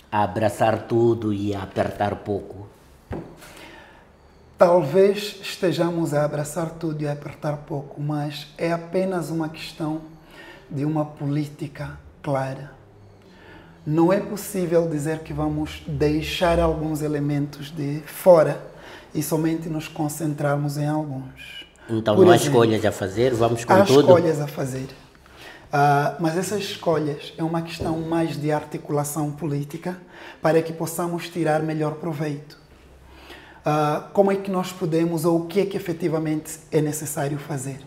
a abraçar tudo e a apertar pouco? Talvez estejamos a abraçar tudo e a apertar pouco, mas é apenas uma questão de uma política clara. Não é possível dizer que vamos deixar alguns elementos de fora e somente nos concentrarmos em alguns. Então não há escolhas a fazer, vamos com tudo? Há escolhas a fazer. Mas essas escolhas é uma questão mais de articulação política para que possamos tirar melhor proveito. Como é que nós podemos, ou o que é que efetivamente é necessário fazer?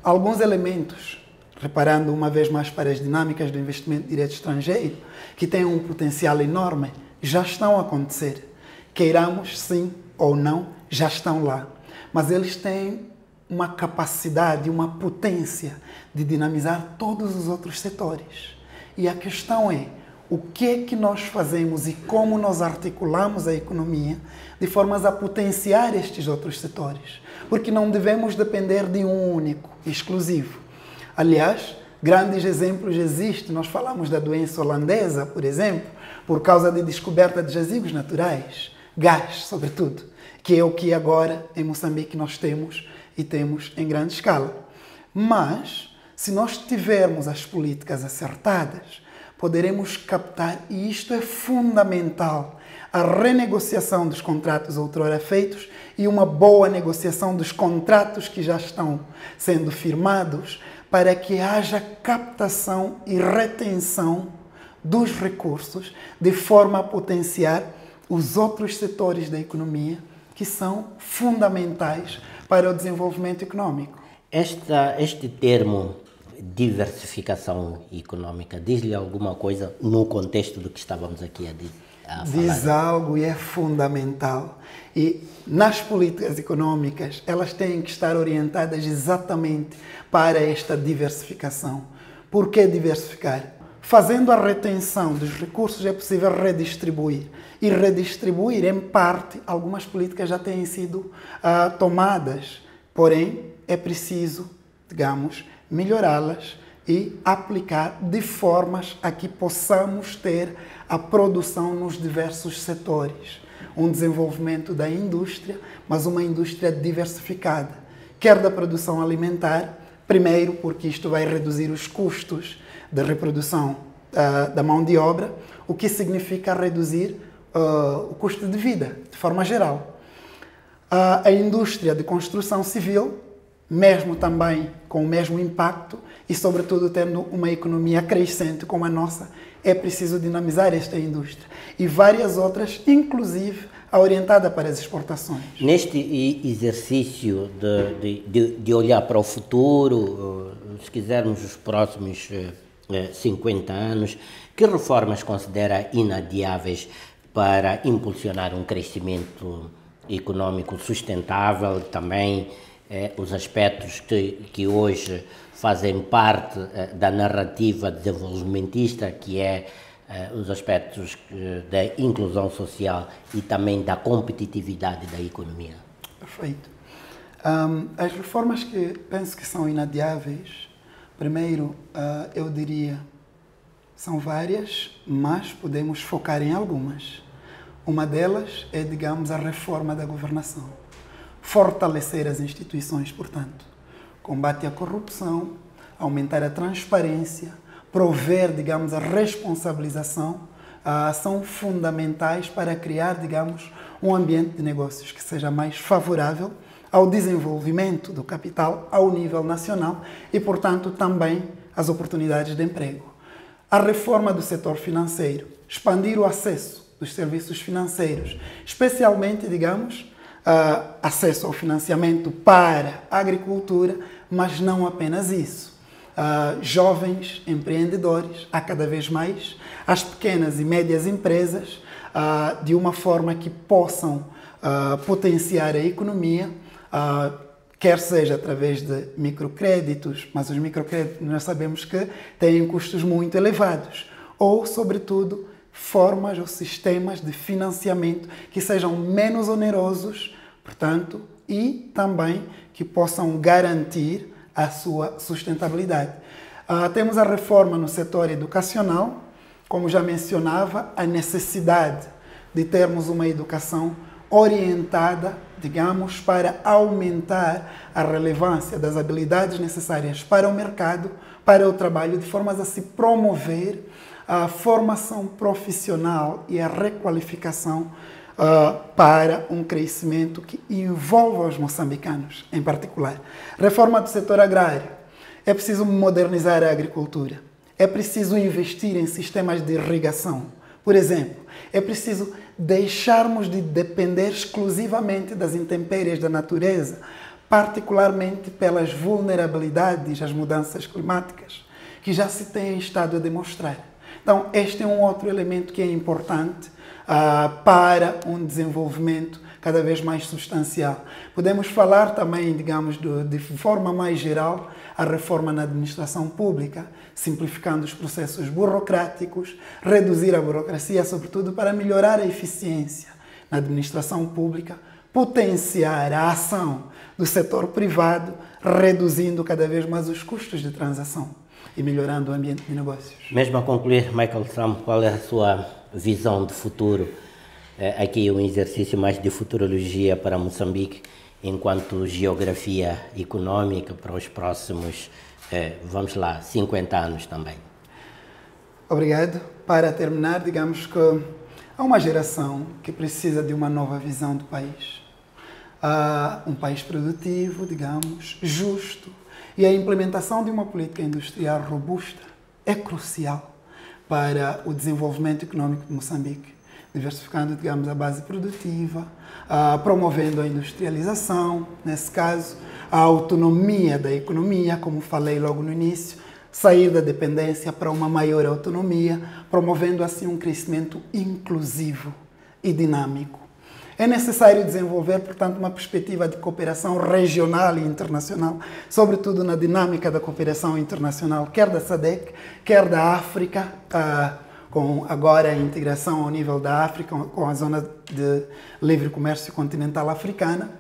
Alguns elementos, reparando uma vez mais para as dinâmicas do investimento direto estrangeiro, que têm um potencial enorme, já estão a acontecer. Queiramos sim ou não, já estão lá. Mas eles têm uma capacidade, uma potência de dinamizar todos os outros setores. E a questão é, o que é que nós fazemos e como nós articulamos a economia de formas a potenciar estes outros setores? Porque não devemos depender de um único, exclusivo. Aliás, grandes exemplos existem. Nós falamos da doença holandesa, por exemplo, por causa da descoberta de jazigos naturais, gás, sobretudo, que é o que agora em Moçambique nós temos e temos em grande escala. Mas, se nós tivermos as políticas acertadas, poderemos captar, e isto é fundamental, a renegociação dos contratos outrora feitos e uma boa negociação dos contratos que já estão sendo firmados para que haja captação e retenção dos recursos de forma a potenciar os outros setores da economia que são fundamentais para o desenvolvimento econômico. Este termo diversificação econômica diz-lhe alguma coisa no contexto do que estávamos aqui a falar? Diz algo e é fundamental. E nas políticas econômicas, elas têm que estar orientadas exatamente para esta diversificação. Por que diversificar? Fazendo a retenção dos recursos é possível redistribuir. E redistribuir, em parte, algumas políticas já têm sido tomadas. Porém, é preciso, digamos, melhorá-las e aplicar de formas a que possamos ter a produção nos diversos setores. Um desenvolvimento da indústria, mas uma indústria diversificada. Quer da produção alimentar, primeiro porque isto vai reduzir os custos de reprodução da mão de obra, o que significa reduzir o custo de vida, de forma geral. A indústria de construção civil, mesmo também com o mesmo impacto e, sobretudo, tendo uma economia crescente como a nossa, é preciso dinamizar esta indústria. E várias outras, inclusive a orientada para as exportações. Neste exercício de olhar para o futuro, se quisermos os próximos 50 anos, que reformas considera inadiáveis para impulsionar um crescimento econômico sustentável, também os aspectos que hoje fazem parte da narrativa desenvolvimentista, que é os aspectos da inclusão social e também da competitividade da economia? Perfeito. As reformas que penso que são inadiáveis, primeiro, eu diria, são várias, mas podemos focar em algumas. Uma delas é, digamos, a reforma da governação. Fortalecer as instituições, portanto. combate à corrupção, aumentar a transparência, prover, digamos, a responsabilização, são fundamentais para criar, digamos, um ambiente de negócios que seja mais favorável ao desenvolvimento do capital ao nível nacional e, portanto, também às oportunidades de emprego. A reforma do setor financeiro, expandir o acesso dos serviços financeiros, especialmente, digamos, acesso ao financiamento para a agricultura, mas não apenas isso. Jovens empreendedores, há cada vez mais, as pequenas e médias empresas, de uma forma que possam potenciar a economia, quer seja através de microcréditos, mas os microcréditos nós sabemos que têm custos muito elevados, ou, sobretudo, formas ou sistemas de financiamento que sejam menos onerosos, portanto, e também que possam garantir a sua sustentabilidade. Temos a reforma no setor educacional, como já mencionava, a necessidade de termos uma educação orientada, digamos, para aumentar a relevância das habilidades necessárias para o mercado, para o trabalho, de formas a se promover a formação profissional e a requalificação para um crescimento que envolva os moçambicanos, em particular. Reforma do setor agrário. É preciso modernizar a agricultura. É preciso investir em sistemas de irrigação. Por exemplo, é preciso deixarmos de depender exclusivamente das intempéries da natureza, particularmente pelas vulnerabilidades às mudanças climáticas, que já se têm estado a demonstrar. Então, este é um outro elemento que é importante para um desenvolvimento cada vez mais substancial. Podemos falar também, digamos, de forma mais geral, a reforma na administração pública, simplificando os processos burocráticos, reduzir a burocracia, sobretudo para melhorar a eficiência na administração pública, potenciar a ação do setor privado, reduzindo cada vez mais os custos de transação e melhorando o ambiente de negócios. Mesmo a concluir, Michael Sam, qual é a sua visão de futuro? Aqui um exercício mais de futurologia para Moçambique, enquanto geografia econômica para os próximos, vamos lá, 50 anos também. Obrigado. Para terminar, digamos que há uma geração que precisa de uma nova visão do país. Um país produtivo, digamos, justo, e a implementação de uma política industrial robusta é crucial para o desenvolvimento econômico de Moçambique, diversificando, digamos, a base produtiva, promovendo a industrialização, nesse caso, a autonomia da economia, como falei logo no início, sair da dependência para uma maior autonomia, promovendo assim um crescimento inclusivo e dinâmico. É necessário desenvolver, portanto, uma perspectiva de cooperação regional e internacional, sobretudo na dinâmica da cooperação internacional, quer da SADC, quer da África, com agora a integração ao nível da África, com a zona de livre comércio continental africana.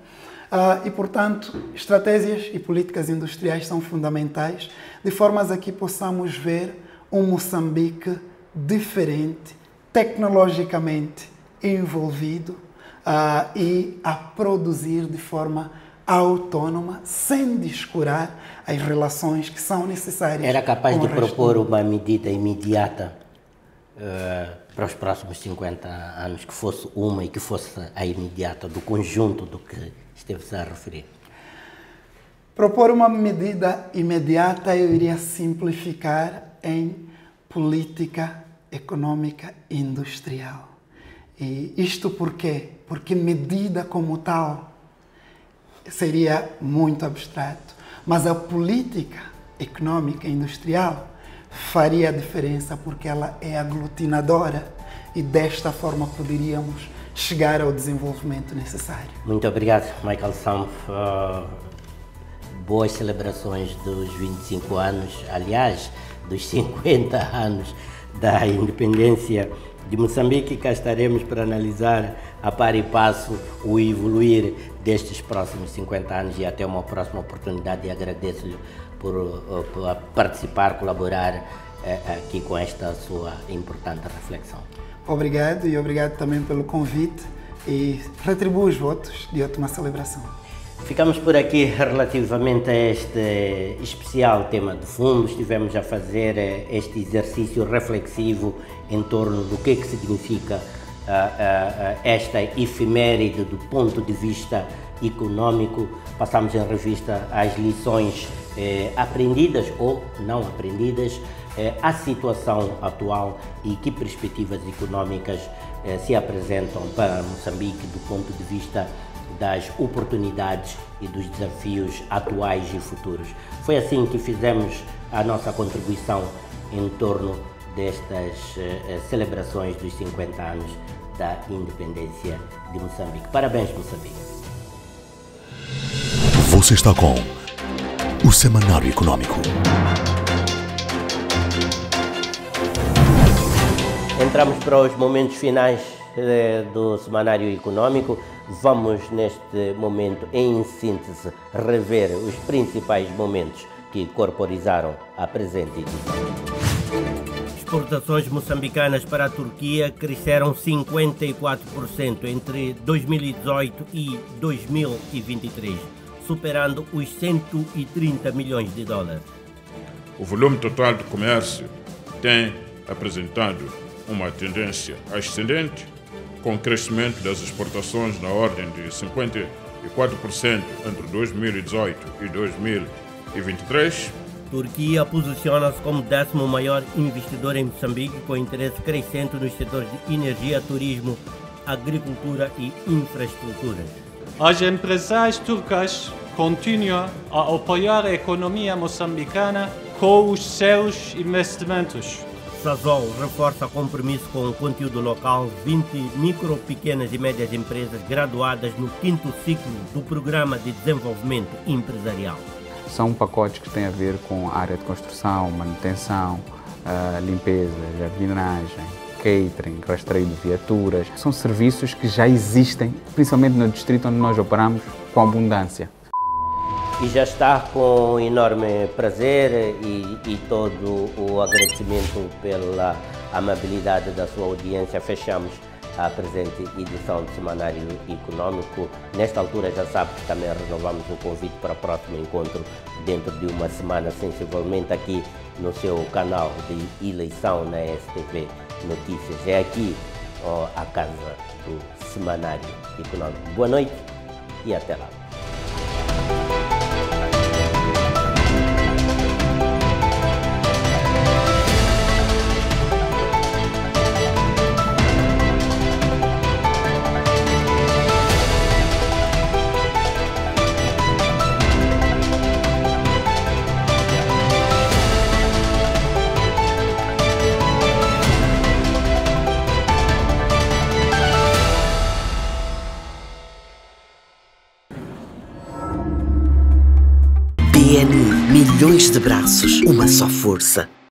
E, portanto, estratégias e políticas industriais são fundamentais, de formas a que possamos ver um Moçambique diferente, tecnologicamente envolvido, e a produzir de forma autónoma, sem descurar as relações que são necessárias. Era capaz de propor uma medida imediata para os próximos 50 anos, que fosse uma e que fosse a imediata do conjunto do que esteve-se a referir? Propor uma medida imediata eu iria simplificar em política econômica industrial. E isto por quê? Porque medida como tal seria muito abstrato, mas a política econômica industrial faria a diferença porque ela é aglutinadora e desta forma poderíamos chegar ao desenvolvimento necessário. Muito obrigado, Michael Sam. Boas celebrações dos 25 anos, aliás, dos 50 anos da independência de Moçambique. Cá estaremos para analisar a par e passo o evoluir destes próximos 50 anos e até uma próxima oportunidade, e agradeço-lhe por participar, colaborar aqui com esta sua importante reflexão. Obrigado, e obrigado também pelo convite, e retribuo os votos de ótima celebração. Ficamos por aqui relativamente a este especial tema de fundo. Estivemos a fazer este exercício reflexivo em torno do que significa esta efeméride do ponto de vista econômico. Passamos em revista as lições aprendidas ou não aprendidas, a situação atual e que perspectivas econômicas se apresentam para Moçambique do ponto de vista das oportunidades e dos desafios atuais e futuros. Foi assim que fizemos a nossa contribuição em torno destas celebrações dos 50 anos da independência de Moçambique. Parabéns, Moçambique! Você está com o Semanário Econômico. Entramos para os momentos finais do Semanário Econômico. Vamos, neste momento, em síntese, rever os principais momentos que corporizaram a presente edição. Exportações moçambicanas para a Turquia cresceram 54% entre 2018 e 2023, superando os 130 milhões de dólares. O volume total do comércio tem apresentado uma tendência ascendente, com crescimento das exportações na ordem de 54% entre 2018 e 2023. Turquia posiciona-se como 10º maior investidor em Moçambique, com interesse crescente nos setores de energia, turismo, agricultura e infraestrutura. As empresas turcas continuam a apoiar a economia moçambicana com os seus investimentos. Sasol reforça compromisso com o conteúdo local. 20 micro, pequenas e médias empresas graduadas no 5º ciclo do Programa de Desenvolvimento Empresarial. São pacotes que têm a ver com a área de construção, manutenção, limpeza, jardinagem, catering, rastreio de viaturas. São serviços que já existem, principalmente no distrito onde nós operamos, com abundância. E já está com enorme prazer e todo o agradecimento pela amabilidade da sua audiência. Fechamos a presente edição do Semanário Econômico. Nesta altura já sabe que também renovamos o convite para o próximo encontro dentro de uma semana, sensivelmente aqui no seu canal de eleição na STV Notícias. É aqui a casa do Semanário Econômico. Boa noite e até lá. PNI, milhões de braços, uma só força.